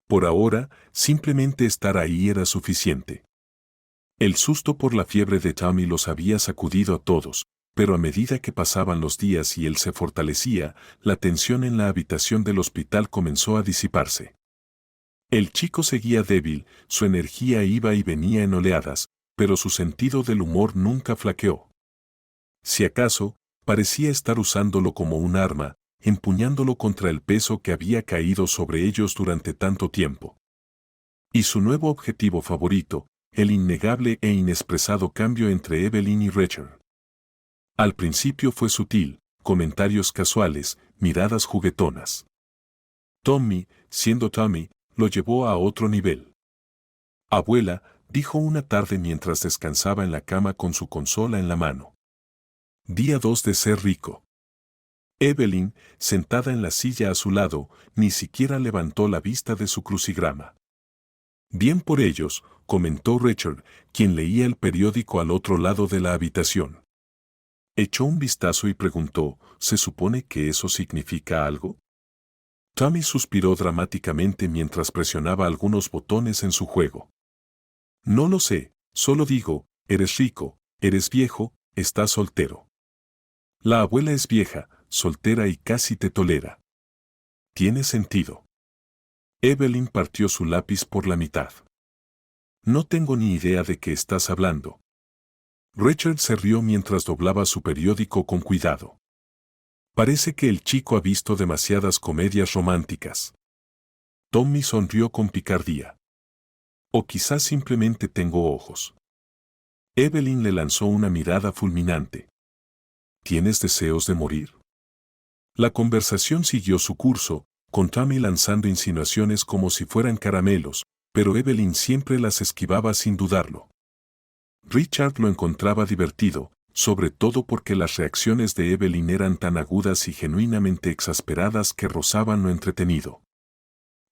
[SPEAKER 1] Por ahora, simplemente estar ahí era suficiente. El susto por la fiebre de Tommy los había sacudido a todos, pero a medida que pasaban los días y él se fortalecía, la tensión en la habitación del hospital comenzó a disiparse. El chico seguía débil, su energía iba y venía en oleadas, pero su sentido del humor nunca flaqueó. Si acaso, parecía estar usándolo como un arma, empuñándolo contra el peso que había caído sobre ellos durante tanto tiempo. Y su nuevo objetivo favorito, el innegable e inexpresado cambio entre Evelyn y Richard. Al principio fue sutil, comentarios casuales, miradas juguetonas. Tommy, siendo Tommy, lo llevó a otro nivel. Abuela, dijo una tarde mientras descansaba en la cama con su consola en la mano. Día 2 de ser rico. Evelyn, sentada en la silla a su lado, ni siquiera levantó la vista de su crucigrama. Bien por ellos, comentó Richard, quien leía el periódico al otro lado de la habitación. Echó un vistazo y preguntó, ¿se supone que eso significa algo? Tommy suspiró dramáticamente mientras presionaba algunos botones en su juego. No lo sé, solo digo, eres rico, eres viejo, estás soltero. La abuela es vieja, soltera y casi te tolera. Tiene sentido. Evelyn partió su lápiz por la mitad. No tengo ni idea de qué estás hablando. Richard se rió mientras doblaba su periódico con cuidado. Parece que el chico ha visto demasiadas comedias románticas. Tommy sonrió con picardía. O quizás simplemente tengo ojos. Evelyn le lanzó una mirada fulminante. ¿Tienes deseos de morir? La conversación siguió su curso, con Tommy lanzando insinuaciones como si fueran caramelos, pero Evelyn siempre las esquivaba sin dudarlo. Richard lo encontraba divertido, sobre todo porque las reacciones de Evelyn eran tan agudas y genuinamente exasperadas que rozaban lo entretenido.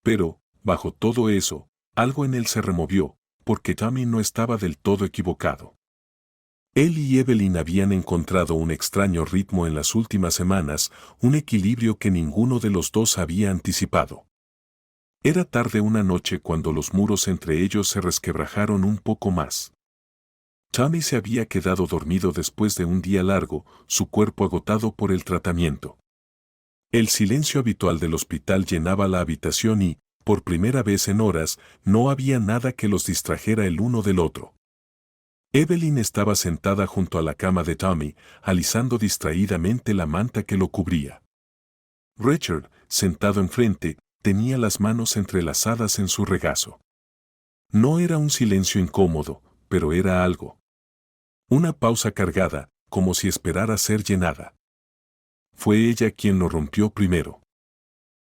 [SPEAKER 1] Pero, bajo todo eso, algo en él se removió, porque Tommy no estaba del todo equivocado. Él y Evelyn habían encontrado un extraño ritmo en las últimas semanas, un equilibrio que ninguno de los dos había anticipado. Era tarde una noche cuando los muros entre ellos se resquebrajaron un poco más. Tommy se había quedado dormido después de un día largo, su cuerpo agotado por el tratamiento. El silencio habitual del hospital llenaba la habitación y, por primera vez en horas, no había nada que los distrajera el uno del otro. Evelyn estaba sentada junto a la cama de Tommy, alisando distraídamente la manta que lo cubría. Richard, sentado enfrente, tenía las manos entrelazadas en su regazo. No era un silencio incómodo, pero era algo. Una pausa cargada, como si esperara ser llenada. Fue ella quien lo rompió primero.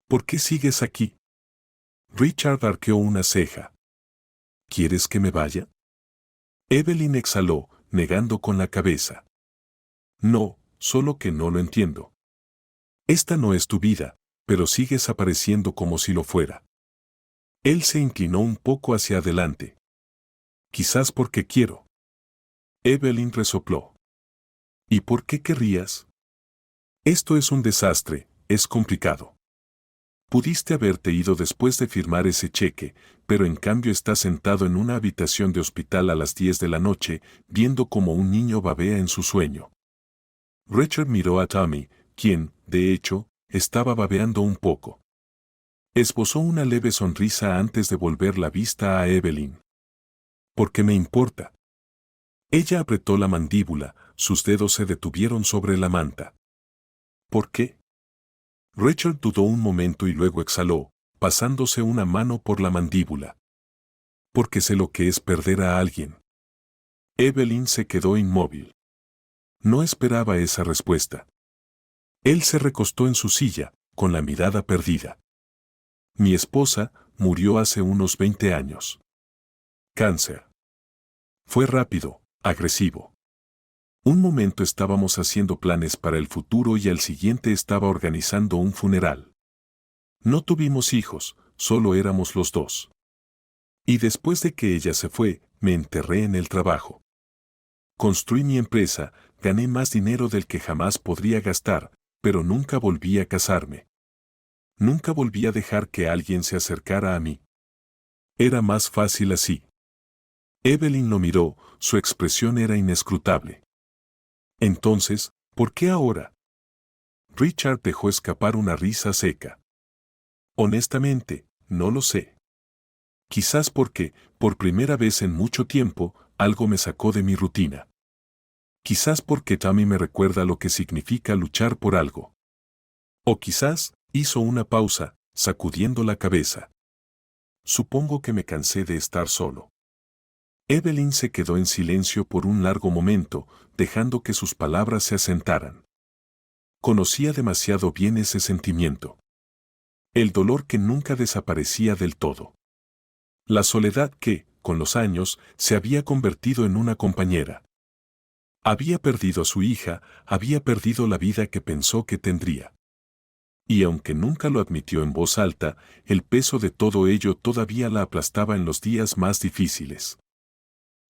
[SPEAKER 1] ¿Por qué sigues aquí? Richard arqueó una ceja. ¿Quieres que me vaya? Evelyn exhaló, negando con la cabeza. No, solo que no lo entiendo. Esta no es tu vida, pero sigues apareciendo como si lo fuera. Él se inclinó un poco hacia adelante. Quizás porque quiero. Evelyn resopló. ¿Y por qué querrías? Esto es un desastre, es complicado. Pudiste haberte ido después de firmar ese cheque, pero en cambio estás sentado en una habitación de hospital a las 10 de la noche, viendo como un niño babea en su sueño. Richard miró a Tommy, quien, de hecho, estaba babeando un poco. Esbozó una leve sonrisa antes de volver la vista a Evelyn. ¿Por qué me importa? Ella apretó la mandíbula, sus dedos se detuvieron sobre la manta. ¿Por qué? Rachel dudó un momento y luego exhaló, pasándose una mano por la mandíbula. Porque sé lo que es perder a alguien. Evelyn se quedó inmóvil. No esperaba esa respuesta. Él se recostó en su silla, con la mirada perdida. Mi esposa murió hace unos 20 años. Cáncer. Fue rápido, agresivo. Un momento estábamos haciendo planes para el futuro y al siguiente estaba organizando un funeral. No tuvimos hijos, solo éramos los dos. Y después de que ella se fue, me enterré en el trabajo. Construí mi empresa, gané más dinero del que jamás podría gastar, pero nunca volví a casarme. Nunca volví a dejar que alguien se acercara a mí. Era más fácil así. Evelyn lo miró, su expresión era inescrutable. Entonces, ¿por qué ahora? Richard dejó escapar una risa seca. Honestamente, no lo sé. Quizás porque, por primera vez en mucho tiempo, algo me sacó de mi rutina. Quizás porque Tammy me recuerda lo que significa luchar por algo. O quizás, hizo una pausa, sacudiendo la cabeza. Supongo que me cansé de estar solo. Evelyn se quedó en silencio por un largo momento, dejando que sus palabras se asentaran. Conocía demasiado bien ese sentimiento. El dolor que nunca desaparecía del todo. La soledad que, con los años, se había convertido en una compañera. Había perdido a su hija, había perdido la vida que pensó que tendría. Y aunque nunca lo admitió en voz alta, el peso de todo ello todavía la aplastaba en los días más difíciles.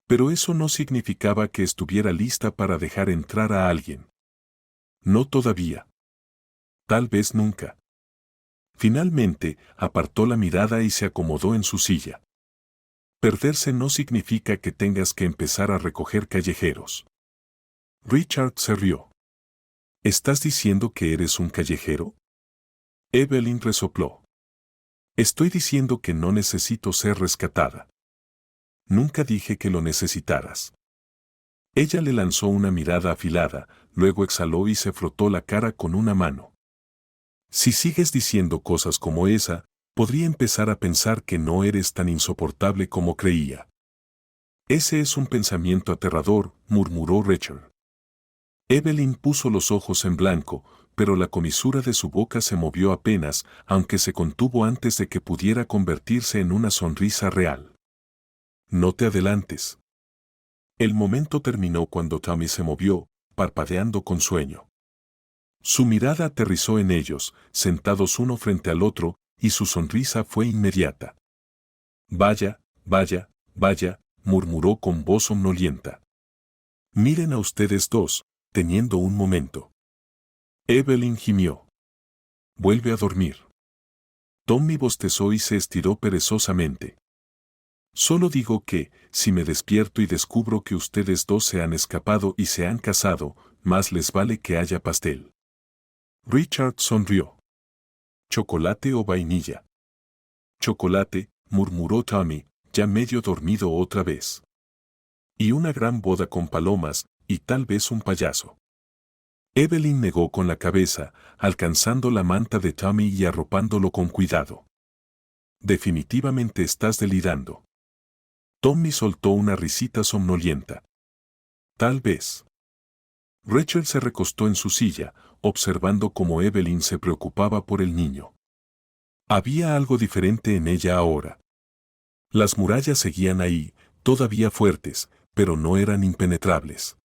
[SPEAKER 1] Pero eso no significaba que estuviera lista para dejar entrar a alguien. No todavía. Tal vez nunca. Finalmente, apartó la mirada y se acomodó en su silla. Perderse no significa que tengas que empezar a recoger callejeros. Richard se rió. ¿Estás diciendo que eres un callejero? Evelyn resopló. Estoy diciendo que no necesito ser rescatada. Nunca dije que lo necesitaras. Ella le lanzó una mirada afilada, luego exhaló y se frotó la cara con una mano. Si sigues diciendo cosas como esa, podría empezar a pensar que no eres tan insoportable como creía. Ese es un pensamiento aterrador, murmuró Rachel. Evelyn puso los ojos en blanco, pero la comisura de su boca se movió apenas, aunque se contuvo antes de que pudiera convertirse en una sonrisa real. No te adelantes. El momento terminó cuando Tommy se movió, parpadeando con sueño. Su mirada aterrizó en ellos, sentados uno frente al otro, y su sonrisa fue inmediata. Vaya, vaya, vaya, murmuró con voz somnolienta. Miren a ustedes dos, teniendo un momento. Evelyn gimió. Vuelve a dormir. Tommy bostezó y se estiró perezosamente. Solo digo que, si me despierto y descubro que ustedes dos se han escapado y se han casado, más les vale que haya pastel. Richard sonrió. ¿Chocolate o vainilla? Chocolate, murmuró Tommy, ya medio dormido otra vez. Y una gran boda con palomas, y tal vez un payaso. Evelyn negó con la cabeza, alcanzando la manta de Tommy y arropándolo con cuidado. Definitivamente estás delirando. Tommy soltó una risita somnolienta. Tal vez. Rachel se recostó en su silla, observando cómo Evelyn se preocupaba por el niño. Había algo diferente en ella ahora. Las murallas seguían ahí, todavía fuertes, pero no eran impenetrables.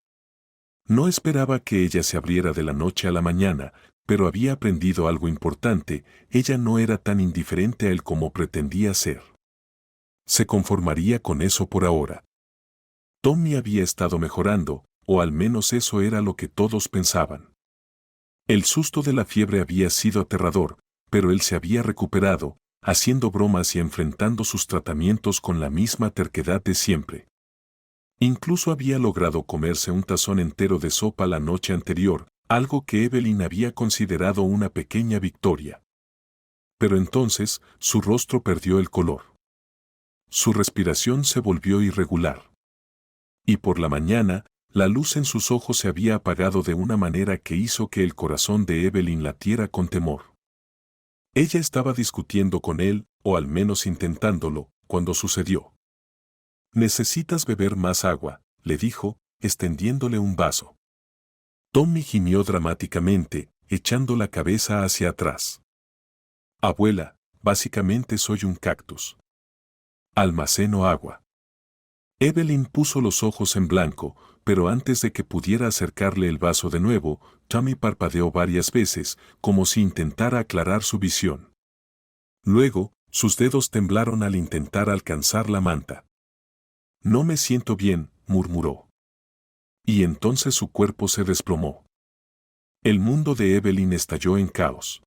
[SPEAKER 1] No esperaba que ella se abriera de la noche a la mañana, pero había aprendido algo importante, ella no era tan indiferente a él como pretendía ser. Se conformaría con eso por ahora. Tommy había estado mejorando, o al menos eso era lo que todos pensaban. El susto de la fiebre había sido aterrador, pero él se había recuperado, haciendo bromas y enfrentando sus tratamientos con la misma terquedad de siempre. Incluso había logrado comerse un tazón entero de sopa la noche anterior, algo que Evelyn había considerado una pequeña victoria. Pero entonces, su rostro perdió el color. Su respiración se volvió irregular. Y por la mañana, la luz en sus ojos se había apagado de una manera que hizo que el corazón de Evelyn latiera con temor. Ella estaba discutiendo con él, o al menos intentándolo, cuando sucedió. «Necesitas beber más agua», le dijo, extendiéndole un vaso. Tommy gimió dramáticamente, echando la cabeza hacia atrás. «Abuela, básicamente soy un cactus. Almaceno agua». Evelyn puso los ojos en blanco, pero antes de que pudiera acercarle el vaso de nuevo, Tommy parpadeó varias veces, como si intentara aclarar su visión. Luego, sus dedos temblaron al intentar alcanzar la manta. «No me siento bien», murmuró. Y entonces su cuerpo se desplomó. El mundo de Evelyn estalló en caos.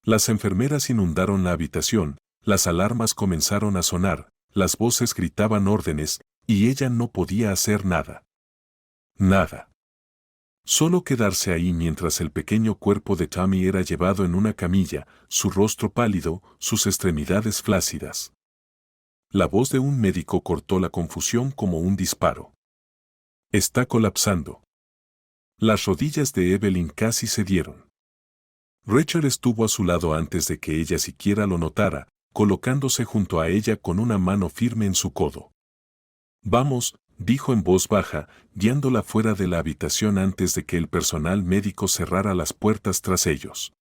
[SPEAKER 1] Las enfermeras inundaron la habitación, las alarmas comenzaron a sonar, las voces gritaban órdenes, y ella no podía hacer nada. Nada. Solo quedarse ahí mientras el pequeño cuerpo de Tommy era llevado en una camilla, su rostro pálido, sus extremidades flácidas. La voz de un médico cortó la confusión como un disparo. «Está colapsando». Las rodillas de Evelyn casi cedieron. Richard estuvo a su lado antes de que ella siquiera lo notara, colocándose junto a ella con una mano firme en su codo. «Vamos», dijo en voz baja, guiándola fuera de la habitación antes de que el personal médico cerrara las puertas tras ellos.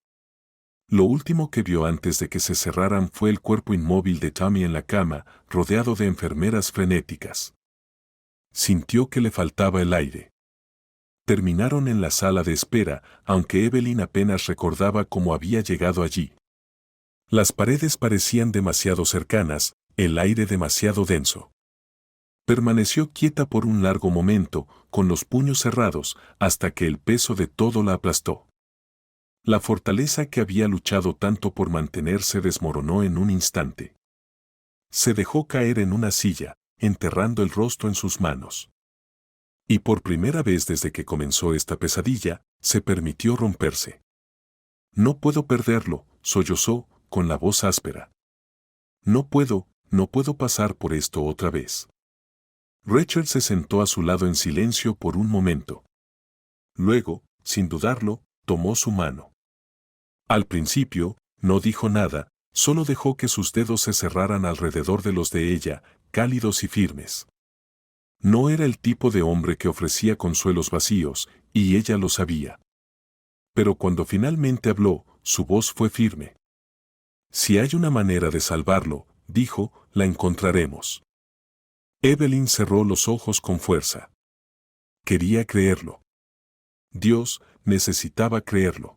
[SPEAKER 1] Lo último que vio antes de que se cerraran fue el cuerpo inmóvil de Tommy en la cama, rodeado de enfermeras frenéticas. Sintió que le faltaba el aire. Terminaron en la sala de espera, aunque Evelyn apenas recordaba cómo había llegado allí. Las paredes parecían demasiado cercanas, el aire demasiado denso. Permaneció quieta por un largo momento, con los puños cerrados, hasta que el peso de todo la aplastó. La fortaleza que había luchado tanto por mantener se desmoronó en un instante. Se dejó caer en una silla, enterrando el rostro en sus manos. Y por primera vez desde que comenzó esta pesadilla, se permitió romperse. «No puedo perderlo», sollozó, con la voz áspera. No puedo pasar por esto otra vez». Richard se sentó a su lado en silencio por un momento. Luego, sin dudarlo, tomó su mano. Al principio, no dijo nada, solo dejó que sus dedos se cerraran alrededor de los de ella, cálidos y firmes. No era el tipo de hombre que ofrecía consuelos vacíos, y ella lo sabía. Pero cuando finalmente habló, su voz fue firme. «Si hay una manera de salvarlo», dijo, «la encontraremos». Evelyn cerró los ojos con fuerza. Quería creerlo. Dios, necesitaba creerlo.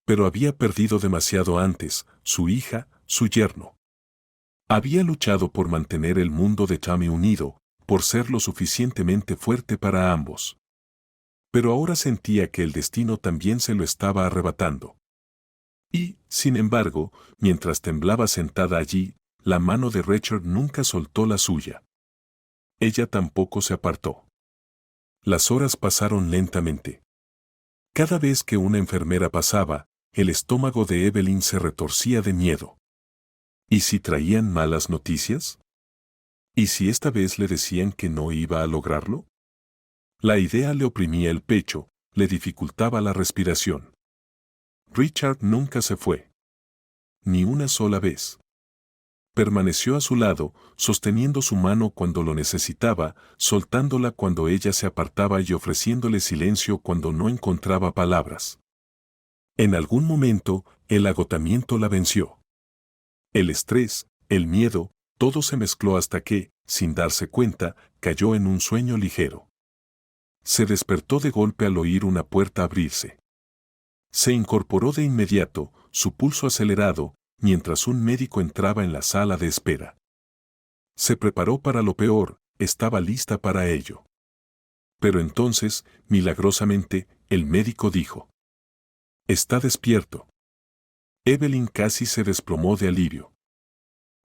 [SPEAKER 1] Pero había perdido demasiado antes, su hija, su yerno. Había luchado por mantener el mundo de Tommy unido, por ser lo suficientemente fuerte para ambos. Pero ahora sentía que el destino también se lo estaba arrebatando. Y, sin embargo, mientras temblaba sentada allí, la mano de Richard nunca soltó la suya. Ella tampoco se apartó. Las horas pasaron lentamente. Cada vez que una enfermera pasaba, el estómago de Evelyn se retorcía de miedo. ¿Y si traían malas noticias? ¿Y si esta vez le decían que no iba a lograrlo? La idea le oprimía el pecho, le dificultaba la respiración. Richard nunca se fue. Ni una sola vez. Permaneció a su lado, sosteniendo su mano cuando lo necesitaba, soltándola cuando ella se apartaba y ofreciéndole silencio cuando no encontraba palabras. En algún momento, el agotamiento la venció. El estrés, el miedo, todo se mezcló hasta que, sin darse cuenta, cayó en un sueño ligero. Se despertó de golpe al oír una puerta abrirse. Se incorporó de inmediato, su pulso acelerado, mientras un médico entraba en la sala de espera. Se preparó para lo peor, estaba lista para ello. Pero entonces, milagrosamente, el médico dijo: «Está despierto». Evelyn casi se desplomó de alivio.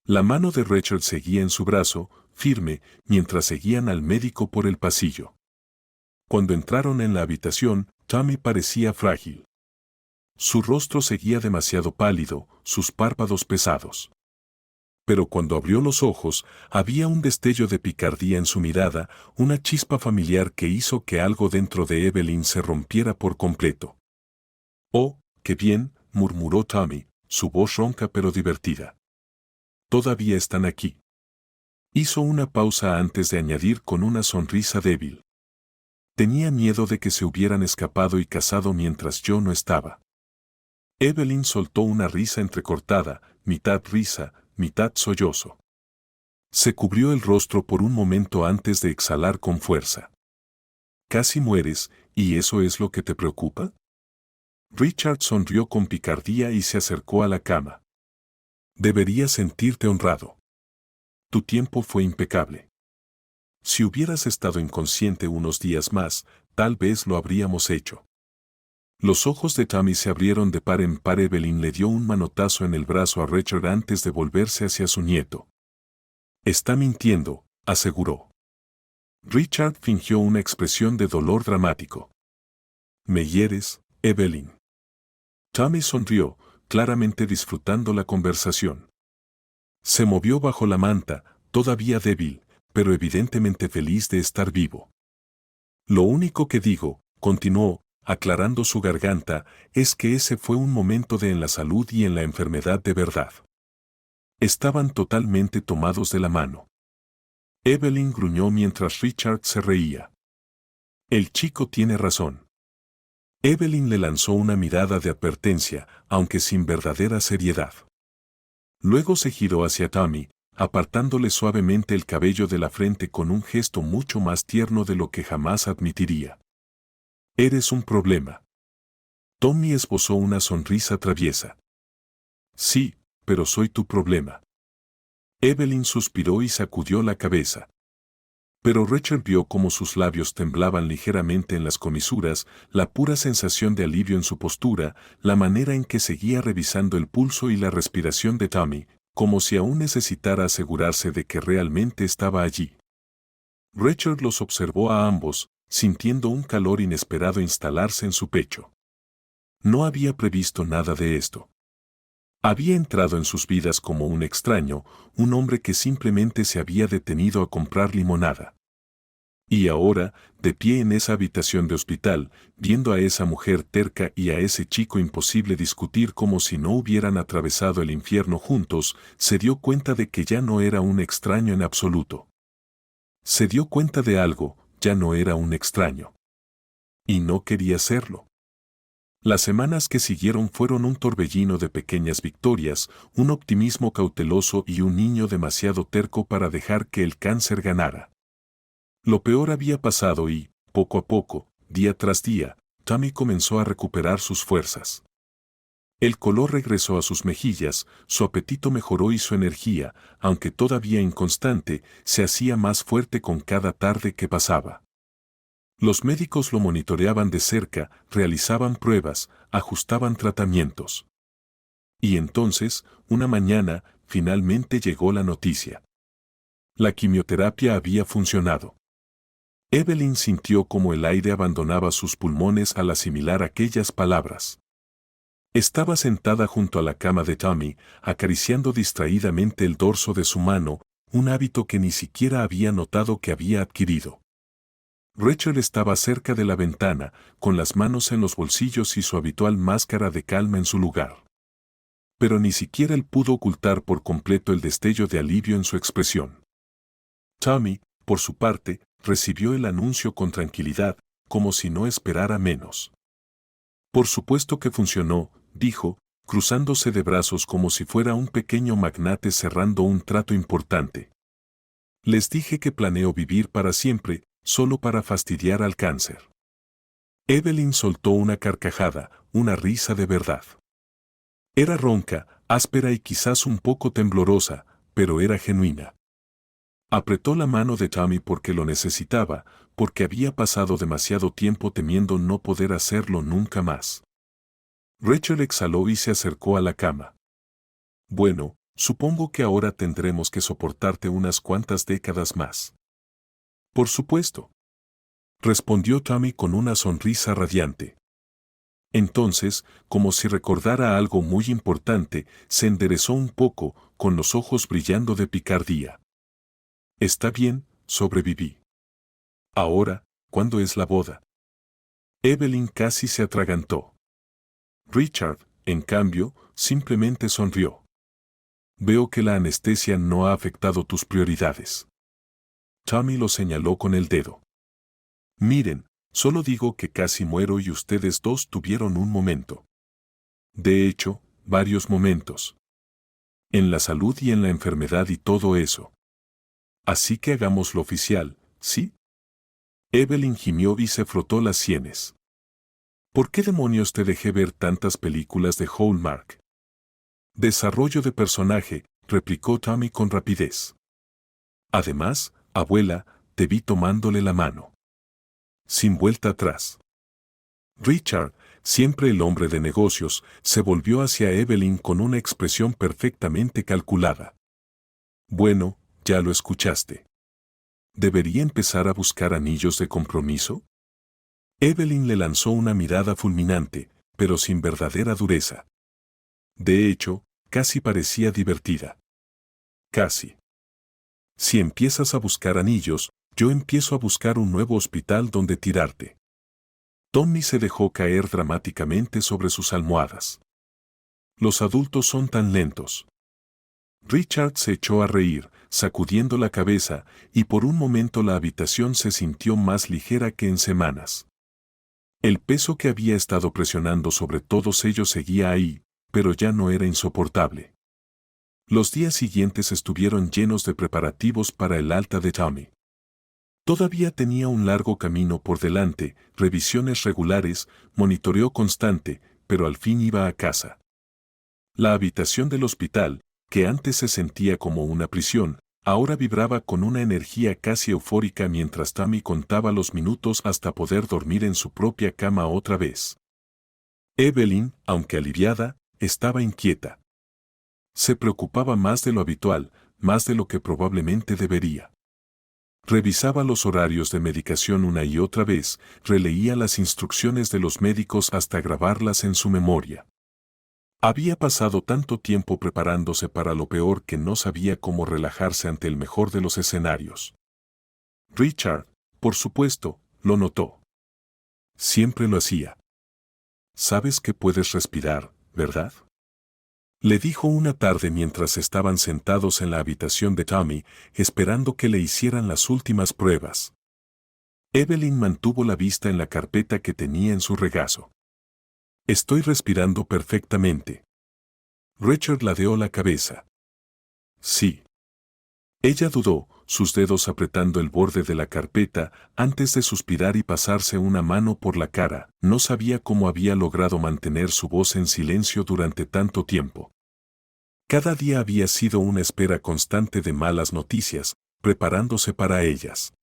[SPEAKER 1] La mano de Richard seguía en su brazo, firme, mientras seguían al médico por el pasillo. Cuando entraron en la habitación, Tommy parecía frágil. Su rostro seguía demasiado pálido, sus párpados pesados. pero cuando abrió los ojos, había un destello de picardía en su mirada, una chispa familiar que hizo que algo dentro de Evelyn se rompiera por completo. «Oh, qué bien», murmuró Tommy, su voz ronca pero divertida. «Todavía están aquí». Hizo una pausa antes de añadir con una sonrisa débil. «Tenía miedo de que se hubieran escapado y casado mientras yo no estaba». Evelyn soltó una risa entrecortada, mitad risa, mitad sollozo. Se cubrió el rostro por un momento antes de exhalar con fuerza. «Casi mueres, ¿y eso es lo que te preocupa?» Richard sonrió con picardía y se acercó a la cama. «Deberías sentirte honrado. Tu tiempo fue impecable. Si hubieras estado inconsciente unos días más, tal vez lo habríamos hecho». Los ojos de Tommy se abrieron de par en par. Evelyn le dio un manotazo en el brazo a Richard antes de volverse hacia su nieto. «Está mintiendo», aseguró. Richard fingió una expresión de dolor dramático. «¿Me hieres, Evelyn?» Tommy sonrió, claramente disfrutando la conversación. Se movió bajo la manta, todavía débil, pero evidentemente feliz de estar vivo. «Lo único que digo», continuó, aclarando su garganta, «es que ese fue un momento en la salud y en la enfermedad de verdad». Estaban totalmente tomados de la mano. Evelyn gruñó mientras Richard se reía. «El chico tiene razón». Evelyn le lanzó una mirada de advertencia, aunque sin verdadera seriedad. Luego se giró hacia Tommy, apartándole suavemente el cabello de la frente con un gesto mucho más tierno de lo que jamás admitiría. «Eres un problema». Tommy esbozó una sonrisa traviesa. «Sí, pero soy tu problema». Evelyn suspiró y sacudió la cabeza. Pero Richard vio cómo sus labios temblaban ligeramente en las comisuras, la pura sensación de alivio en su postura, la manera en que seguía revisando el pulso y la respiración de Tommy, como si aún necesitara asegurarse de que realmente estaba allí. Richard los observó a ambos, sintiendo un calor inesperado instalarse en su pecho. No había previsto nada de esto. Había entrado en sus vidas como un extraño, un hombre que simplemente se había detenido a comprar limonada. Y ahora, de pie en esa habitación de hospital, viendo a esa mujer terca y a ese chico imposible discutir como si no hubieran atravesado el infierno juntos, se dio cuenta de que ya no era un extraño en absoluto. Se dio cuenta de algo, ya no era un extraño. Y no quería serlo. Las semanas que siguieron fueron un torbellino de pequeñas victorias, un optimismo cauteloso y un niño demasiado terco para dejar que el cáncer ganara. Lo peor había pasado y, poco a poco, día tras día, Tommy comenzó a recuperar sus fuerzas. El color regresó a sus mejillas, su apetito mejoró y su energía, aunque todavía inconstante, se hacía más fuerte con cada tarde que pasaba. Los médicos lo monitoreaban de cerca, realizaban pruebas, ajustaban tratamientos. Y entonces, una mañana, finalmente llegó la noticia. La quimioterapia había funcionado. Evelyn sintió como el aire abandonaba sus pulmones al asimilar aquellas palabras. Estaba sentada junto a la cama de Tommy, acariciando distraídamente el dorso de su mano, un hábito que ni siquiera había notado que había adquirido. Rachel estaba cerca de la ventana, con las manos en los bolsillos y su habitual máscara de calma en su lugar. Pero ni siquiera él pudo ocultar por completo el destello de alivio en su expresión. Tommy, por su parte, recibió el anuncio con tranquilidad, como si no esperara menos. «Por supuesto que funcionó», dijo, cruzándose de brazos como si fuera un pequeño magnate cerrando un trato importante. «Les dije que planeo vivir para siempre, solo para fastidiar al cáncer». Evelyn soltó una carcajada, una risa de verdad. Era ronca, áspera y quizás un poco temblorosa, pero era genuina. Apretó la mano de Tommy porque lo necesitaba, porque había pasado demasiado tiempo temiendo no poder hacerlo nunca más. Rachel exhaló y se acercó a la cama. «Bueno, supongo que ahora tendremos que soportarte unas cuantas décadas más». «Por supuesto», respondió Tommy con una sonrisa radiante. Entonces, como si recordara algo muy importante, se enderezó un poco, con los ojos brillando de picardía. Está bien, sobreviví. Ahora, ¿cuándo es la boda? Evelyn casi se atragantó. Richard, en cambio, simplemente sonrió. Veo que la anestesia no ha afectado tus prioridades. Tommy lo señaló con el dedo. Miren, solo digo que casi muero y ustedes dos tuvieron un momento. De hecho, varios momentos. En la salud y en la enfermedad y todo eso. Así que hagámoslo oficial, ¿sí? Evelyn gimió y se frotó las sienes. ¿Por qué demonios te dejé ver tantas películas de Hallmark? Desarrollo de personaje, replicó Tommy con rapidez. Además, abuela, te vi tomándole la mano. Sin vuelta atrás. Richard, siempre el hombre de negocios, se volvió hacia Evelyn con una expresión perfectamente calculada. Bueno, ya lo escuchaste. ¿Debería empezar a buscar anillos de compromiso? Evelyn le lanzó una mirada fulminante, pero sin verdadera dureza. De hecho, casi parecía divertida. Casi. Si empiezas a buscar anillos, yo empiezo a buscar un nuevo hospital donde tirarte. Tommy se dejó caer dramáticamente sobre sus almohadas. Los adultos son tan lentos. Richard se echó a reír, sacudiendo la cabeza, y por un momento la habitación se sintió más ligera que en semanas. El peso que había estado presionando sobre todos ellos seguía ahí, pero ya no era insoportable. Los días siguientes estuvieron llenos de preparativos para el alta de Tommy. Todavía tenía un largo camino por delante, revisiones regulares, monitoreo constante, pero al fin iba a casa. La habitación del hospital, que antes se sentía como una prisión, ahora vibraba con una energía casi eufórica mientras Tommy contaba los minutos hasta poder dormir en su propia cama otra vez. Evelyn, aunque aliviada, estaba inquieta. Se preocupaba más de lo habitual, más de lo que probablemente debería. Revisaba los horarios de medicación una y otra vez, releía las instrucciones de los médicos hasta grabarlas en su memoria. Había pasado tanto tiempo preparándose para lo peor que no sabía cómo relajarse ante el mejor de los escenarios. Richard, por supuesto, lo notó. Siempre lo hacía. Sabes que puedes respirar, ¿verdad? Le dijo una tarde mientras estaban sentados en la habitación de Tommy, esperando que le hicieran las últimas pruebas. Evelyn mantuvo la vista en la carpeta que tenía en su regazo. Estoy respirando perfectamente. Richard ladeó la cabeza. Sí. Ella dudó, sus dedos apretando el borde de la carpeta, antes de suspirar y pasarse una mano por la cara. No sabía cómo había logrado mantener su voz en silencio durante tanto tiempo. Cada día había sido una espera constante de malas noticias, preparándose para ellas.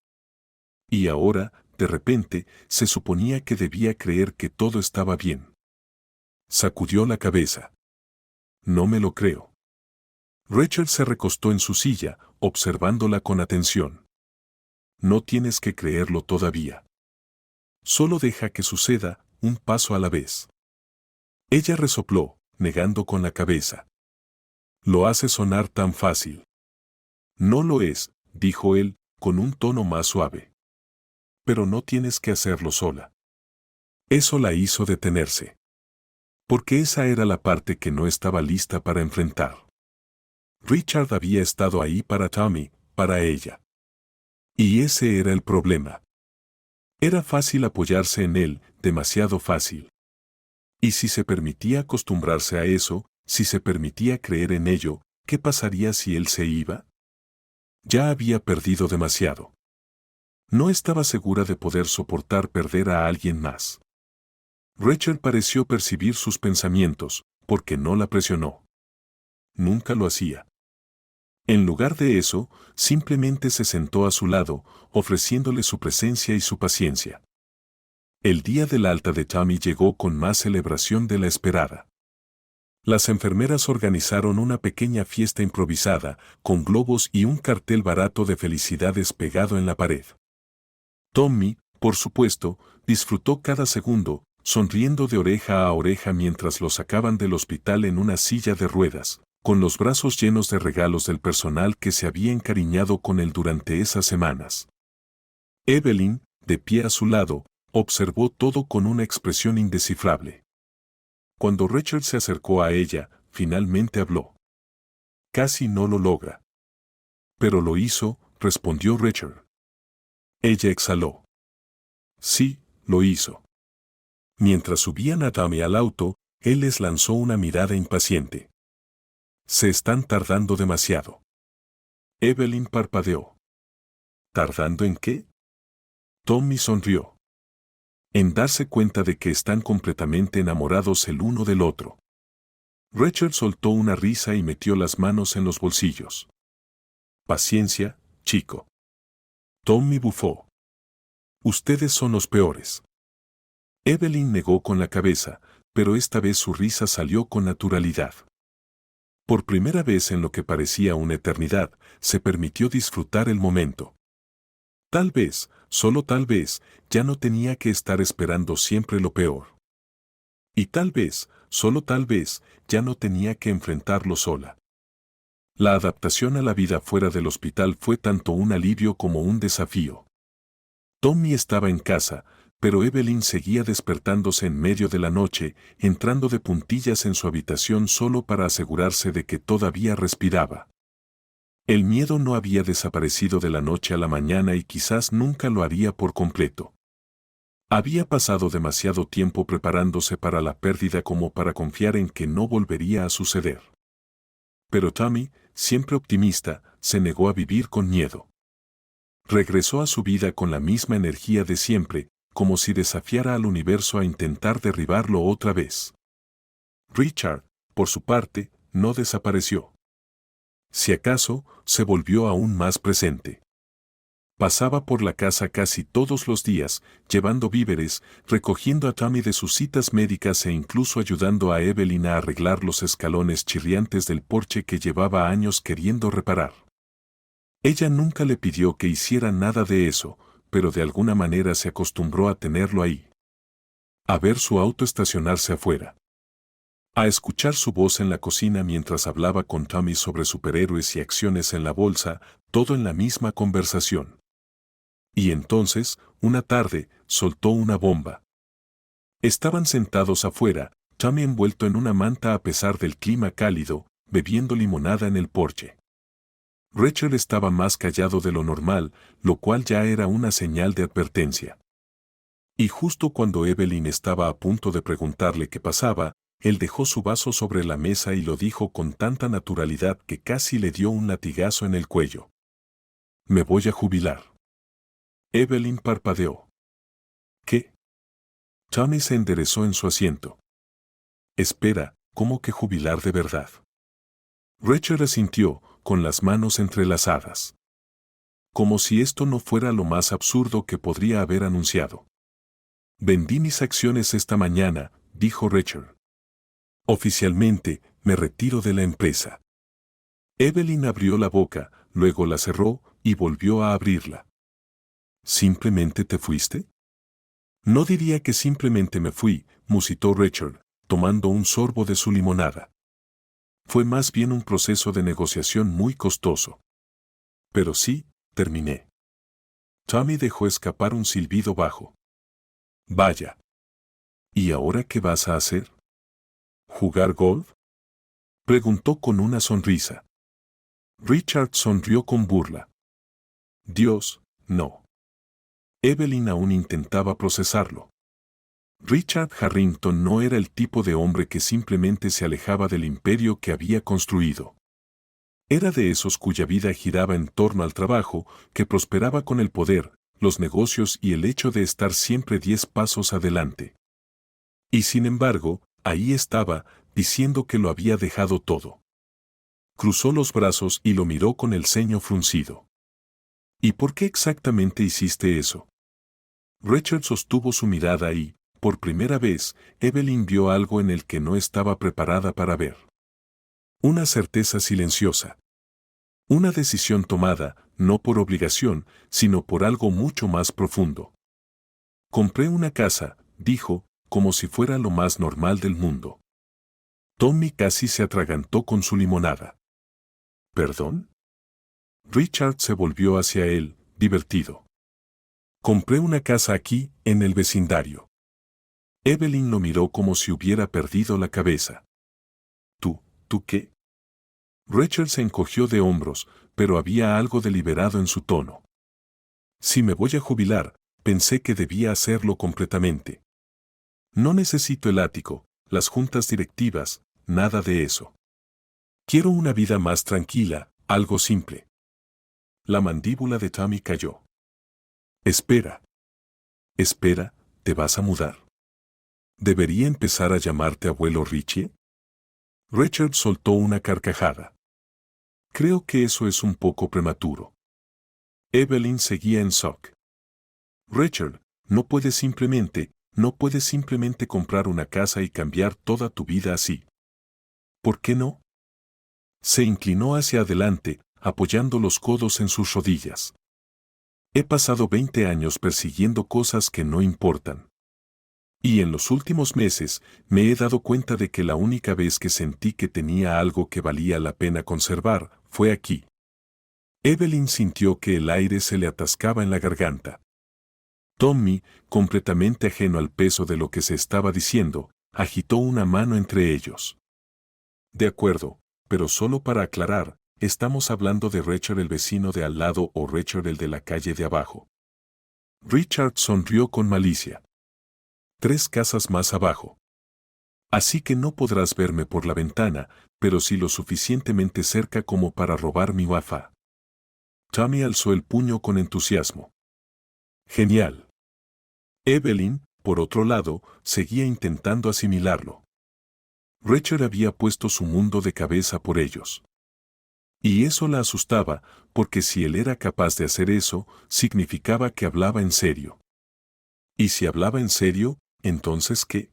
[SPEAKER 1] Y ahora, de repente, se suponía que debía creer que todo estaba bien. Sacudió la cabeza. No me lo creo. Rachel se recostó en su silla, observándola con atención. No tienes que creerlo todavía. Solo deja que suceda, un paso a la vez. Ella resopló, negando con la cabeza. Lo hace sonar tan fácil. No lo es, dijo él, con un tono más suave. Pero no tienes que hacerlo sola. Eso la hizo detenerse. Porque esa era la parte que no estaba lista para enfrentar. Richard había estado ahí para Tommy, para ella. Y ese era el problema. Era fácil apoyarse en él, demasiado fácil. Y si se permitía acostumbrarse a eso, si se permitía creer en ello, ¿qué pasaría si él se iba? Ya había perdido demasiado. No estaba segura de poder soportar perder a alguien más. Rachel pareció percibir sus pensamientos, porque no la presionó. Nunca lo hacía. En lugar de eso, simplemente se sentó a su lado, ofreciéndole su presencia y su paciencia. El día del alta de Tommy llegó con más celebración de la esperada. Las enfermeras organizaron una pequeña fiesta improvisada, con globos y un cartel barato de felicidades pegado en la pared. Tommy, por supuesto, disfrutó cada segundo, sonriendo de oreja a oreja mientras lo sacaban del hospital en una silla de ruedas, con los brazos llenos de regalos del personal que se había encariñado con él durante esas semanas. Evelyn, de pie a su lado, observó todo con una expresión indescifrable. Cuando Rachel se acercó a ella, finalmente habló. Casi no lo logra. Pero lo hizo, respondió Rachel. Ella exhaló. Sí, lo hizo. Mientras subían a Tammy al auto, él les lanzó una mirada impaciente. Se están tardando demasiado. Evelyn parpadeó. ¿Tardando en qué? Tommy sonrió. En darse cuenta de que están completamente enamorados el uno del otro. Rachel soltó una risa y metió las manos en los bolsillos. Paciencia, chico. Tommy bufó. Ustedes son los peores. Evelyn negó con la cabeza, pero esta vez su risa salió con naturalidad. Por primera vez en lo que parecía una eternidad, se permitió disfrutar el momento. Tal vez, solo tal vez, ya no tenía que estar esperando siempre lo peor. Y tal vez, solo tal vez, ya no tenía que enfrentarlo sola. La adaptación a la vida fuera del hospital fue tanto un alivio como un desafío. Tommy estaba en casa, pero Evelyn seguía despertándose en medio de la noche, entrando de puntillas en su habitación solo para asegurarse de que todavía respiraba. El miedo no había desaparecido de la noche a la mañana y quizás nunca lo haría por completo. Había pasado demasiado tiempo preparándose para la pérdida como para confiar en que no volvería a suceder. Pero Tommy, siempre optimista, se negó a vivir con miedo. Regresó a su vida con la misma energía de siempre, como si desafiara al universo a intentar derribarlo otra vez. Richard, por su parte, no desapareció. Si acaso, se volvió aún más presente. Pasaba por la casa casi todos los días, llevando víveres, recogiendo a Tommy de sus citas médicas e incluso ayudando a Evelyn a arreglar los escalones chirriantes del porche que llevaba años queriendo reparar. Ella nunca le pidió que hiciera nada de eso, pero de alguna manera se acostumbró a tenerlo ahí. A ver su auto estacionarse afuera. A escuchar su voz en la cocina mientras hablaba con Tommy sobre superhéroes y acciones en la bolsa, todo en la misma conversación. Y entonces, una tarde, soltó una bomba. Estaban sentados afuera, Tommy envuelto en una manta a pesar del clima cálido, bebiendo limonada en el porche. Rachel estaba más callado de lo normal, lo cual ya era una señal de advertencia. Y justo cuando Evelyn estaba a punto de preguntarle qué pasaba, él dejó su vaso sobre la mesa y lo dijo con tanta naturalidad que casi le dio un latigazo en el cuello. Me voy a jubilar. Evelyn parpadeó. ¿Qué? Tommy se enderezó en su asiento. Espera, ¿cómo que jubilar de verdad? Rachel asintió, con las manos entrelazadas. Como si esto no fuera lo más absurdo que podría haber anunciado. Vendí mis acciones esta mañana, dijo Rachel. Oficialmente, me retiro de la empresa. Evelyn abrió la boca, luego la cerró y volvió a abrirla. ¿Simplemente te fuiste? No diría que simplemente me fui, musitó Rachel, tomando un sorbo de su limonada. Fue más bien un proceso de negociación muy costoso. Pero sí, terminé. Tommy dejó escapar un silbido bajo. Vaya. ¿Y ahora qué vas a hacer? ¿Jugar golf? Preguntó con una sonrisa. Richard sonrió con burla. Dios, no. Evelyn aún intentaba procesarlo. Richard Harrington no era el tipo de hombre que simplemente se alejaba del imperio que había construido. Era de esos cuya vida giraba en torno al trabajo, que prosperaba con el poder, los negocios y el hecho de estar siempre 10 pasos adelante. Y sin embargo, ahí estaba, diciendo que lo había dejado todo. Cruzó los brazos y lo miró con el ceño fruncido. ¿Y por qué exactamente hiciste eso? Rachel sostuvo su mirada y, por primera vez, Evelyn vio algo en el que no estaba preparada para ver. Una certeza silenciosa. Una decisión tomada, no por obligación, sino por algo mucho más profundo. Compré una casa, dijo, como si fuera lo más normal del mundo. Tommy casi se atragantó con su limonada. ¿Perdón? Richard se volvió hacia él, divertido. Compré una casa aquí, en el vecindario. Evelyn lo miró como si hubiera perdido la cabeza. ¿Tú qué? Richard se encogió de hombros, pero había algo deliberado en su tono. Si me voy a jubilar, pensé que debía hacerlo completamente. No necesito el ático, las juntas directivas, nada de eso. Quiero una vida más tranquila, algo simple. La mandíbula de Tommy cayó. Espera. Espera, ¿te vas a mudar? ¿Debería empezar a llamarte abuelo Richie? Richard soltó una carcajada. Creo que eso es un poco prematuro. Evelyn seguía en shock. Richard, no puedes simplemente comprar una casa y cambiar toda tu vida así. ¿Por qué no? Se inclinó hacia adelante, apoyando los codos en sus rodillas. He pasado 20 años persiguiendo cosas que no importan. Y en los últimos meses me he dado cuenta de que la única vez que sentí que tenía algo que valía la pena conservar fue aquí. Evelyn sintió que el aire se le atascaba en la garganta. Tommy, completamente ajeno al peso de lo que se estaba diciendo, agitó una mano entre ellos. De acuerdo, pero solo para aclarar, estamos hablando de Richard el vecino de al lado o Richard el de la calle de abajo. Richard sonrió con malicia. 3 casas más abajo. Así que no podrás verme por la ventana, pero sí lo suficientemente cerca como para robar mi wafa. Tommy alzó el puño con entusiasmo. Genial. Evelyn, por otro lado, seguía intentando asimilarlo. Richard había puesto su mundo de cabeza por ellos. Y eso la asustaba, porque si él era capaz de hacer eso, significaba que hablaba en serio. Y si hablaba en serio, ¿entonces qué?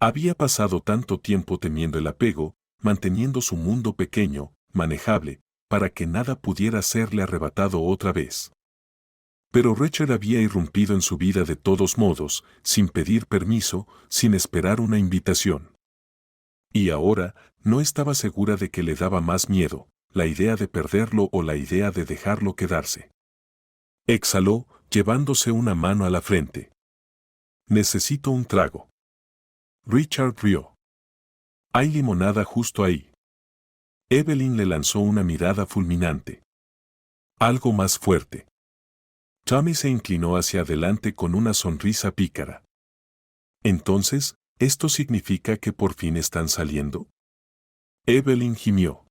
[SPEAKER 1] Había pasado tanto tiempo temiendo el apego, manteniendo su mundo pequeño, manejable, para que nada pudiera serle arrebatado otra vez. Pero Richard había irrumpido en su vida de todos modos, sin pedir permiso, sin esperar una invitación. Y ahora, no estaba segura de que le daba más miedo, la idea de perderlo o la idea de dejarlo quedarse. Exhaló, llevándose una mano a la frente. Necesito un trago. Richard rió. Hay limonada justo ahí. Evelyn le lanzó una mirada fulminante. Algo más fuerte. Tommy se inclinó hacia adelante con una sonrisa pícara. Entonces, ¿esto significa que por fin están saliendo? Evelyn gimió.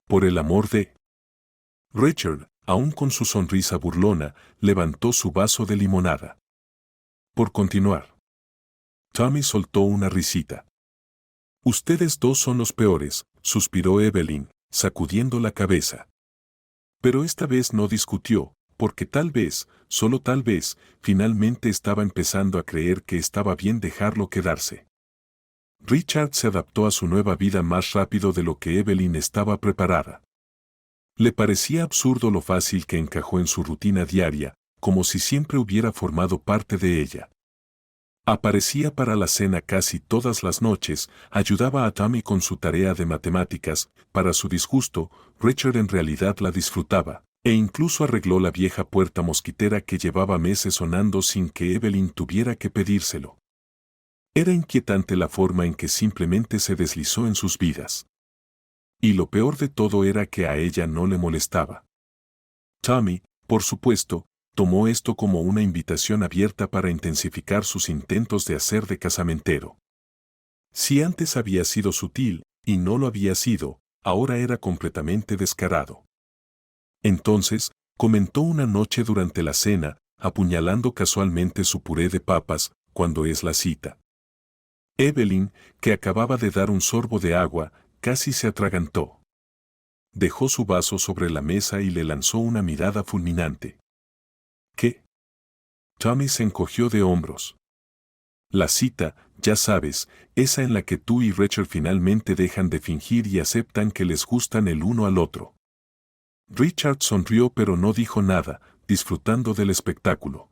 [SPEAKER 1] Por el amor de... Richard, aún con su sonrisa burlona, levantó su vaso de limonada. Por continuar. Tommy soltó una risita. Ustedes dos son los peores, suspiró Evelyn, sacudiendo la cabeza. Pero esta vez no discutió, porque tal vez, solo tal vez, finalmente estaba empezando a creer que estaba bien dejarlo quedarse. Richard se adaptó a su nueva vida más rápido de lo que Evelyn estaba preparada. Le parecía absurdo lo fácil que encajó en su rutina diaria, como si siempre hubiera formado parte de ella. Aparecía para la cena casi todas las noches, ayudaba a Tommy con su tarea de matemáticas, para su disgusto, Richard en realidad la disfrutaba, e incluso arregló la vieja puerta mosquitera que llevaba meses sonando sin que Evelyn tuviera que pedírselo. Era inquietante la forma en que simplemente se deslizó en sus vidas. Y lo peor de todo era que a ella no le molestaba. Tommy, por supuesto, tomó esto como una invitación abierta para intensificar sus intentos de hacer de casamentero. Si antes había sido sutil, y no lo había sido, ahora era completamente descarado. Entonces, comentó una noche durante la cena, apuñalando casualmente su puré de papas, cuando es la cita. Evelyn, que acababa de dar un sorbo de agua, casi se atragantó. Dejó su vaso sobre la mesa y le lanzó una mirada fulminante. ¿Qué? Tommy se encogió de hombros. La cita, ya sabes, esa en la que tú y Richard finalmente dejan de fingir y aceptan que les gustan el uno al otro. Richard sonrió pero no dijo nada, disfrutando del espectáculo.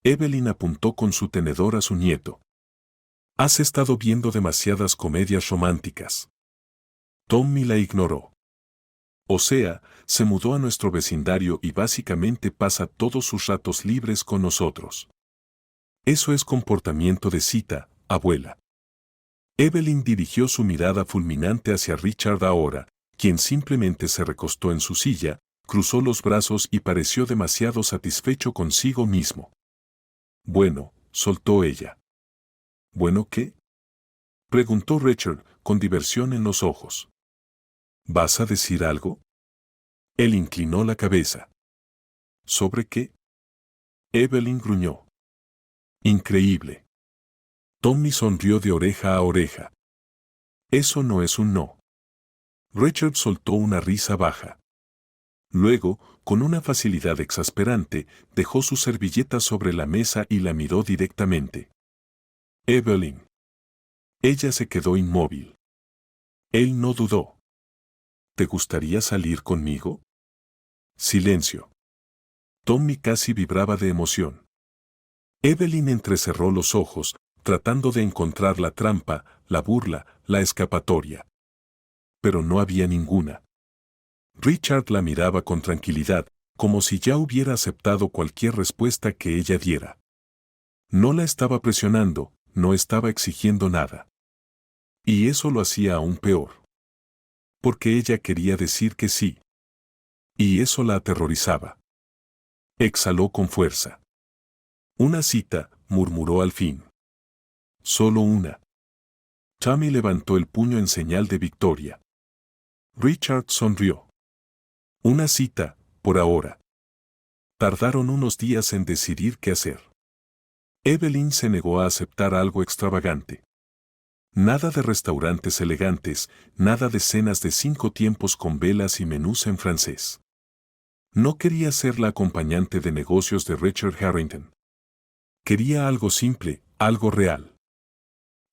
[SPEAKER 1] Evelyn apuntó con su tenedor a su nieto. Has estado viendo demasiadas comedias románticas. Tommy la ignoró. O sea, se mudó a nuestro vecindario y básicamente pasa todos sus ratos libres con nosotros. Eso es comportamiento de cita, abuela. Evelyn dirigió su mirada fulminante hacia Richard ahora, quien simplemente se recostó en su silla, cruzó los brazos y pareció demasiado satisfecho consigo mismo. Bueno, soltó ella. ¿Bueno qué? Preguntó Richard, con diversión en los ojos. ¿Vas a decir algo? Él inclinó la cabeza. ¿Sobre qué? Evelyn gruñó. Increíble. Tommy sonrió de oreja a oreja. Eso no es un no. Richard soltó una risa baja. Luego, con una facilidad exasperante, dejó su servilleta sobre la mesa y la miró directamente. Evelyn. Ella se quedó inmóvil. Él no dudó. ¿Te gustaría salir conmigo? Silencio. Tommy casi vibraba de emoción. Evelyn entrecerró los ojos, tratando de encontrar la trampa, la burla, la escapatoria. Pero no había ninguna. Richard la miraba con tranquilidad, como si ya hubiera aceptado cualquier respuesta que ella diera. No la estaba presionando, no estaba exigiendo nada. Y eso lo hacía aún peor. Porque ella quería decir que sí. Y eso la aterrorizaba. Exhaló con fuerza. Una cita, murmuró al fin. Solo una. Tommy levantó el puño en señal de victoria. Richard sonrió. Una cita, por ahora. Tardaron unos días en decidir qué hacer. Evelyn se negó a aceptar algo extravagante. Nada de restaurantes elegantes, nada de cenas de 5 tiempos con velas y menús en francés. No quería ser la acompañante de negocios de Richard Harrington. Quería algo simple, algo real.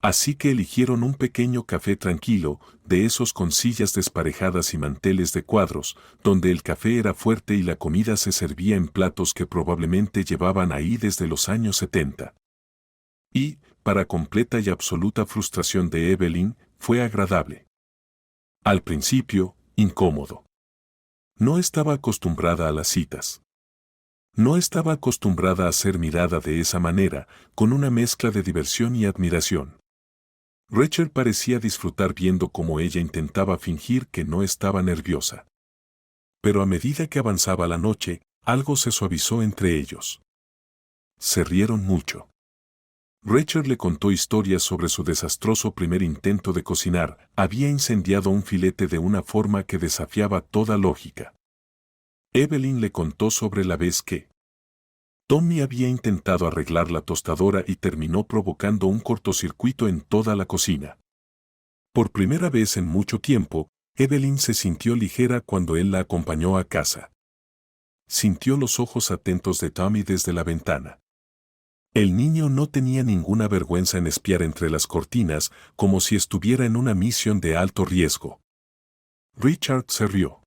[SPEAKER 1] Así que eligieron un pequeño café tranquilo, de esos con sillas desparejadas y manteles de cuadros, donde el café era fuerte y la comida se servía en platos que probablemente llevaban ahí desde los años 70. Y, para completa y absoluta frustración de Evelyn, fue agradable. Al principio, incómodo. No estaba acostumbrada a las citas. No estaba acostumbrada a ser mirada de esa manera, con una mezcla de diversión y admiración. Richard parecía disfrutar viendo cómo ella intentaba fingir que no estaba nerviosa. Pero a medida que avanzaba la noche, algo se suavizó entre ellos. Se rieron mucho. Richard le contó historias sobre su desastroso primer intento de cocinar. Había incendiado un filete de una forma que desafiaba toda lógica. Evelyn le contó sobre la vez que Tommy había intentado arreglar la tostadora y terminó provocando un cortocircuito en toda la cocina. Por primera vez en mucho tiempo, Evelyn se sintió ligera cuando él la acompañó a casa. Sintió los ojos atentos de Tommy desde la ventana. El niño no tenía ninguna vergüenza en espiar entre las cortinas, como si estuviera en una misión de alto riesgo. Richard se rió.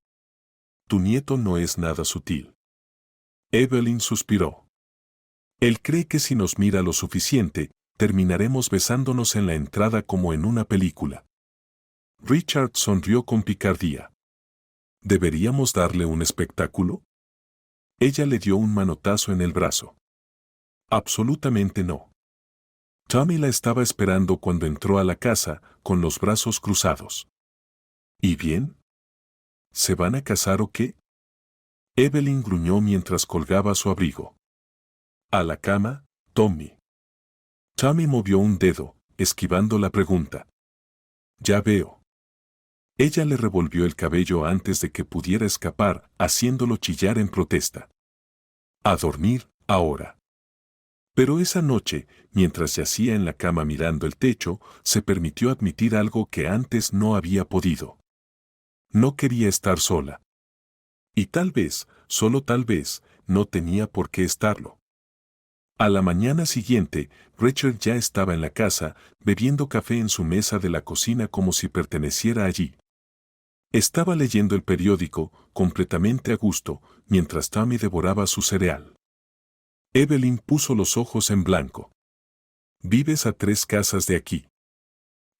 [SPEAKER 1] Tu nieto no es nada sutil. Evelyn suspiró. Él cree que si nos mira lo suficiente, terminaremos besándonos en la entrada como en una película. Richard sonrió con picardía. ¿Deberíamos darle un espectáculo? Ella le dio un manotazo en el brazo. Absolutamente no. Tommy la estaba esperando cuando entró a la casa, con los brazos cruzados. ¿Y bien? ¿Se van a casar o qué? Evelyn gruñó mientras colgaba su abrigo. ¿A la cama, Tommy? Tommy movió un dedo, esquivando la pregunta. Ya veo. Ella le revolvió el cabello antes de que pudiera escapar, haciéndolo chillar en protesta. A dormir, ahora. Pero esa noche, mientras yacía en la cama mirando el techo, se permitió admitir algo que antes no había podido. No quería estar sola. Y tal vez, solo tal vez, no tenía por qué estarlo. A la mañana siguiente, Richard ya estaba en la casa, bebiendo café en su mesa de la cocina como si perteneciera allí. Estaba leyendo el periódico, completamente a gusto, mientras Tommy devoraba su cereal. Evelyn puso los ojos en blanco. Vives a 3 casas de aquí.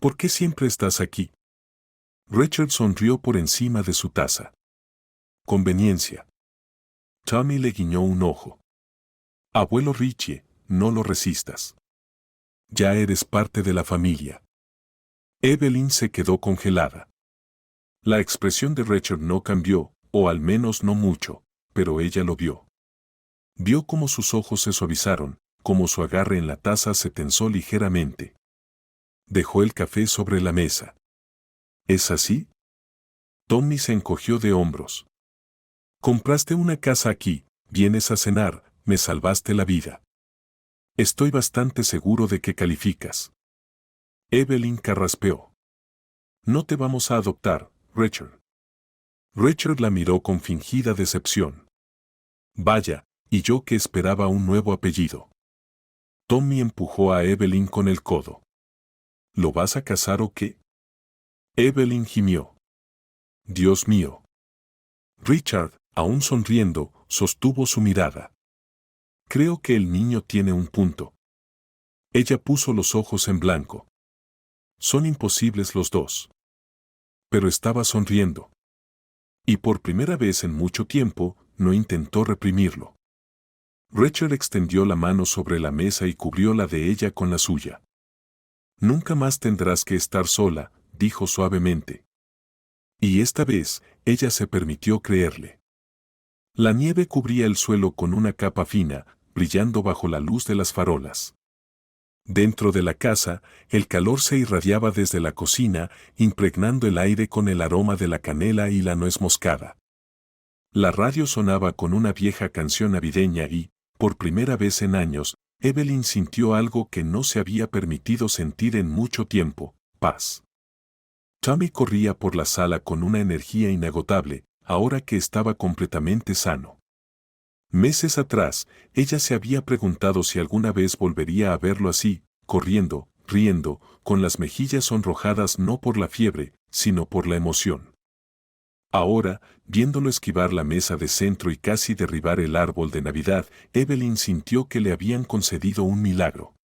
[SPEAKER 1] ¿Por qué siempre estás aquí? Richard sonrió por encima de su taza. Conveniencia. Tommy le guiñó un ojo. Abuelo Richie, no lo resistas. Ya eres parte de la familia. Evelyn se quedó congelada. La expresión de Richard no cambió, o al menos no mucho, pero ella lo vio. Vio cómo sus ojos se suavizaron, cómo su agarre en la taza se tensó ligeramente. Dejó el café sobre la mesa. ¿Es así? Tommy se encogió de hombros. Compraste una casa aquí, vienes a cenar, me salvaste la vida. Estoy bastante seguro de que calificas. Evelyn carraspeó. No te vamos a adoptar, Richard. Richard la miró con fingida decepción. Vaya, y yo que esperaba un nuevo apellido. Tommy empujó a Evelyn con el codo. ¿Lo vas a casar o qué? Evelyn gimió. Dios mío. Richard, aún sonriendo, sostuvo su mirada. Creo que el niño tiene un punto. Ella puso los ojos en blanco. Son imposibles los dos. Pero estaba sonriendo. Y por primera vez en mucho tiempo, no intentó reprimirlo. Richard extendió la mano sobre la mesa y cubrió la de ella con la suya. Nunca más tendrás que estar sola, dijo suavemente. Y esta vez, ella se permitió creerle. La nieve cubría el suelo con una capa fina, brillando bajo la luz de las farolas. Dentro de la casa, el calor se irradiaba desde la cocina, impregnando el aire con el aroma de la canela y la nuez moscada. La radio sonaba con una vieja canción navideña y, por primera vez en años, Evelyn sintió algo que no se había permitido sentir en mucho tiempo: paz. Tommy corría por la sala con una energía inagotable, ahora que estaba completamente sano. Meses atrás, ella se había preguntado si alguna vez volvería a verlo así, corriendo, riendo, con las mejillas sonrojadas no por la fiebre, sino por la emoción. Ahora, viéndolo esquivar la mesa de centro y casi derribar el árbol de Navidad, Evelyn sintió que le habían concedido un milagro.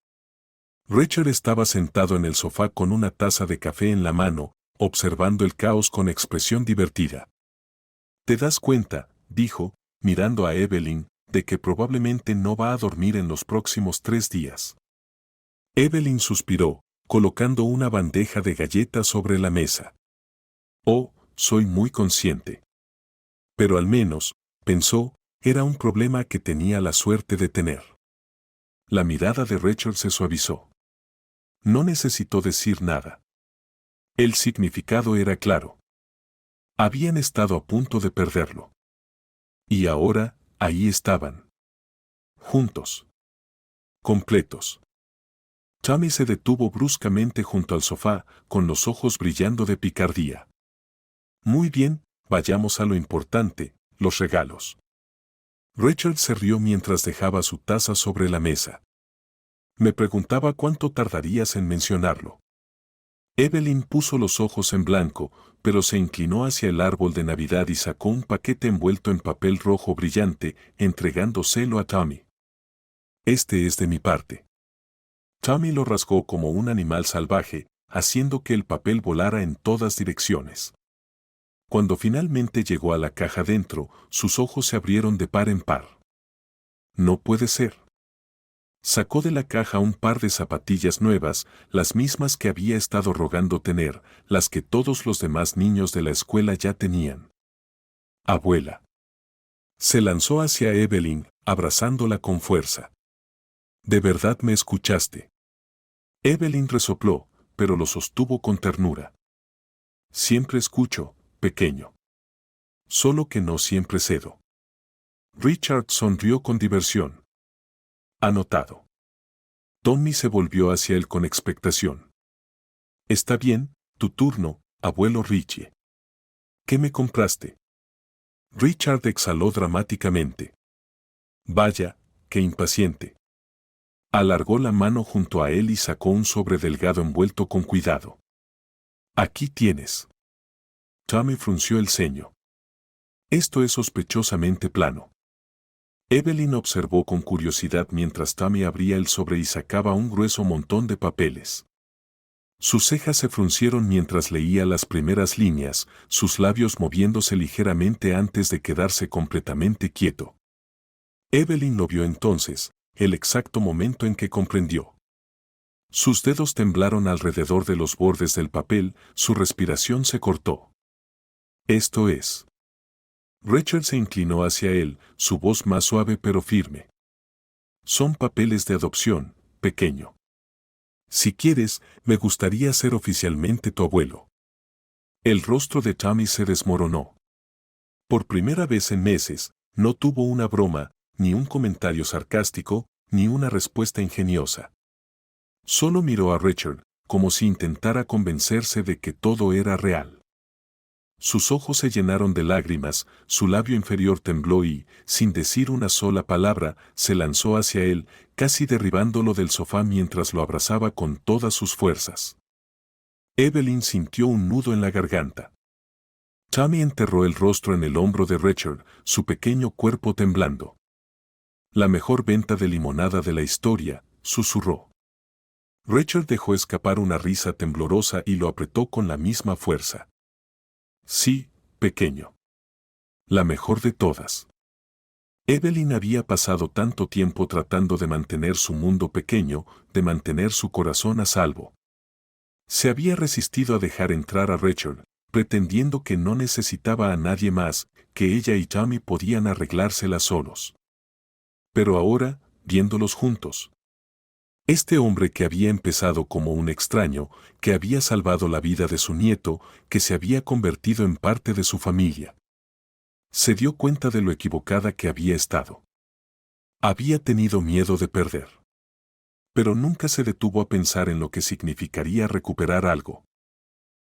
[SPEAKER 1] Richard estaba sentado en el sofá con una taza de café en la mano, observando el caos con expresión divertida. ¿Te das cuenta?, dijo, mirando a Evelyn, de que probablemente no va a dormir en los próximos 3 días. Evelyn suspiró, colocando una bandeja de galletas sobre la mesa. Oh, soy muy consciente. Pero al menos, pensó, era un problema que tenía la suerte de tener. La mirada de Richard se suavizó. No necesitó decir nada. El significado era claro. Habían estado a punto de perderlo. Y ahora, ahí estaban. Juntos. Completos. Tommy se detuvo bruscamente junto al sofá, con los ojos brillando de picardía. Muy bien, vayamos a lo importante, los regalos. Richard se rió mientras dejaba su taza sobre la mesa. Me preguntaba cuánto tardarías en mencionarlo. Evelyn puso los ojos en blanco, pero se inclinó hacia el árbol de Navidad y sacó un paquete envuelto en papel rojo brillante, entregándoselo a Tommy. Este es de mi parte. Tommy lo rasgó como un animal salvaje, haciendo que el papel volara en todas direcciones. Cuando finalmente llegó a la caja dentro, sus ojos se abrieron de par en par. No puede ser. Sacó de la caja un par de zapatillas nuevas, las mismas que había estado rogando tener, las que todos los demás niños de la escuela ya tenían. Abuela. Se lanzó hacia Evelyn, abrazándola con fuerza. ¿De verdad me escuchaste? Evelyn resopló, pero lo sostuvo con ternura. Siempre escucho, pequeño. Solo que no siempre cedo. Richard sonrió con diversión. Anotado. Tommy se volvió hacia él con expectación. Está bien, tu turno, abuelo Richie. ¿Qué me compraste? Richard exhaló dramáticamente. Vaya, qué impaciente. Alargó la mano junto a él y sacó un sobre delgado envuelto con cuidado. Aquí tienes. Tommy frunció el ceño. Esto es sospechosamente plano. Evelyn observó con curiosidad mientras Tommy abría el sobre y sacaba un grueso montón de papeles. Sus cejas se fruncieron mientras leía las primeras líneas, sus labios moviéndose ligeramente antes de quedarse completamente quieto. Evelyn lo vio entonces, el exacto momento en que comprendió. Sus dedos temblaron alrededor de los bordes del papel, su respiración se cortó. Esto es. Richard se inclinó hacia él, su voz más suave pero firme. Son papeles de adopción, pequeño. Si quieres, me gustaría ser oficialmente tu abuelo. El rostro de Tommy se desmoronó. Por primera vez en meses, no tuvo una broma, ni un comentario sarcástico, ni una respuesta ingeniosa. Solo miró a Richard, como si intentara convencerse de que todo era real. Sus ojos se llenaron de lágrimas, su labio inferior tembló y, sin decir una sola palabra, se lanzó hacia él, casi derribándolo del sofá mientras lo abrazaba con todas sus fuerzas. Evelyn sintió un nudo en la garganta. Tommy enterró el rostro en el hombro de Richard, su pequeño cuerpo temblando. La mejor venta de limonada de la historia, susurró. Richard dejó escapar una risa temblorosa y lo apretó con la misma fuerza. Sí, pequeño. La mejor de todas. Evelyn había pasado tanto tiempo tratando de mantener su mundo pequeño, de mantener su corazón a salvo. Se había resistido a dejar entrar a Richard, pretendiendo que no necesitaba a nadie más, que ella y Tommy podían arreglárselas solos. Pero ahora, viéndolos juntos. Este hombre que había empezado como un extraño, que había salvado la vida de su nieto, que se había convertido en parte de su familia. Se dio cuenta de lo equivocada que había estado. Había tenido miedo de perder. Pero nunca se detuvo a pensar en lo que significaría recuperar algo.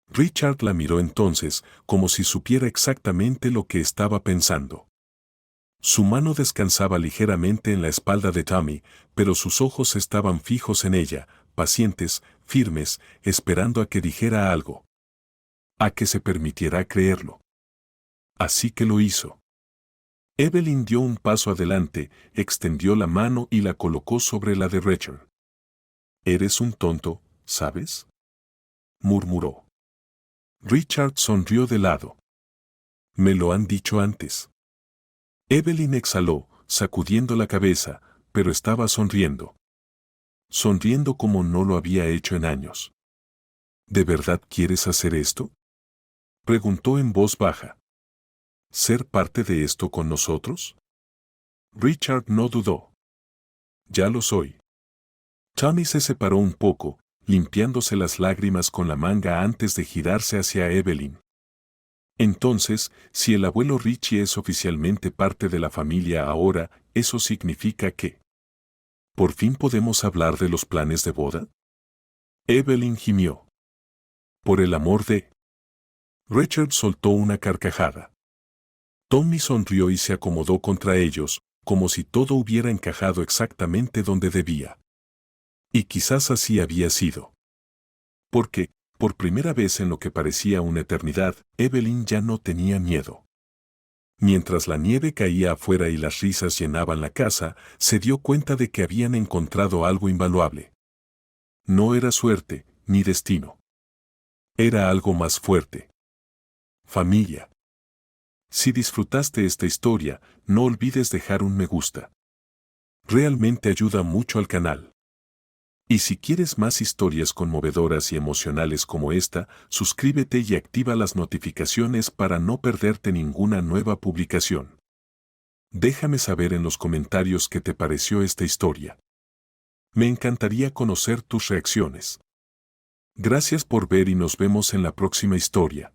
[SPEAKER 1] Richard la miró entonces, como si supiera exactamente lo que estaba pensando. Su mano descansaba ligeramente en la espalda de Tommy, pero sus ojos estaban fijos en ella, pacientes, firmes, esperando a que dijera algo. A que se permitiera creerlo. Así que lo hizo. Evelyn dio un paso adelante, extendió la mano y la colocó sobre la de Richard. «Eres un tonto, ¿sabes?», murmuró. Richard sonrió de lado. «Me lo han dicho antes». Evelyn exhaló, sacudiendo la cabeza, pero estaba sonriendo. Sonriendo como no lo había hecho en años. ¿De verdad quieres hacer esto?, preguntó en voz baja. ¿Ser parte de esto con nosotros? Richard no dudó. Ya lo soy. Tommy se separó un poco, limpiándose las lágrimas con la manga antes de girarse hacia Evelyn. Entonces, si el abuelo Richie es oficialmente parte de la familia ahora, ¿eso significa que por fin podemos hablar de los planes de boda? Evelyn gimió. Por el amor de... Richard soltó una carcajada. Tommy sonrió y se acomodó contra ellos, como si todo hubiera encajado exactamente donde debía. Y quizás así había sido. Porque, por primera vez en lo que parecía una eternidad, Evelyn ya no tenía miedo. Mientras la nieve caía afuera y las risas llenaban la casa, se dio cuenta de que habían encontrado algo invaluable. No era suerte, ni destino. Era algo más fuerte. Familia. Si disfrutaste esta historia, no olvides dejar un me gusta. Realmente ayuda mucho al canal. Y si quieres más historias conmovedoras y emocionales como esta, suscríbete y activa las notificaciones para no perderte ninguna nueva publicación. Déjame saber en los comentarios qué te pareció esta historia. Me encantaría conocer tus reacciones. Gracias por ver y nos vemos en la próxima historia.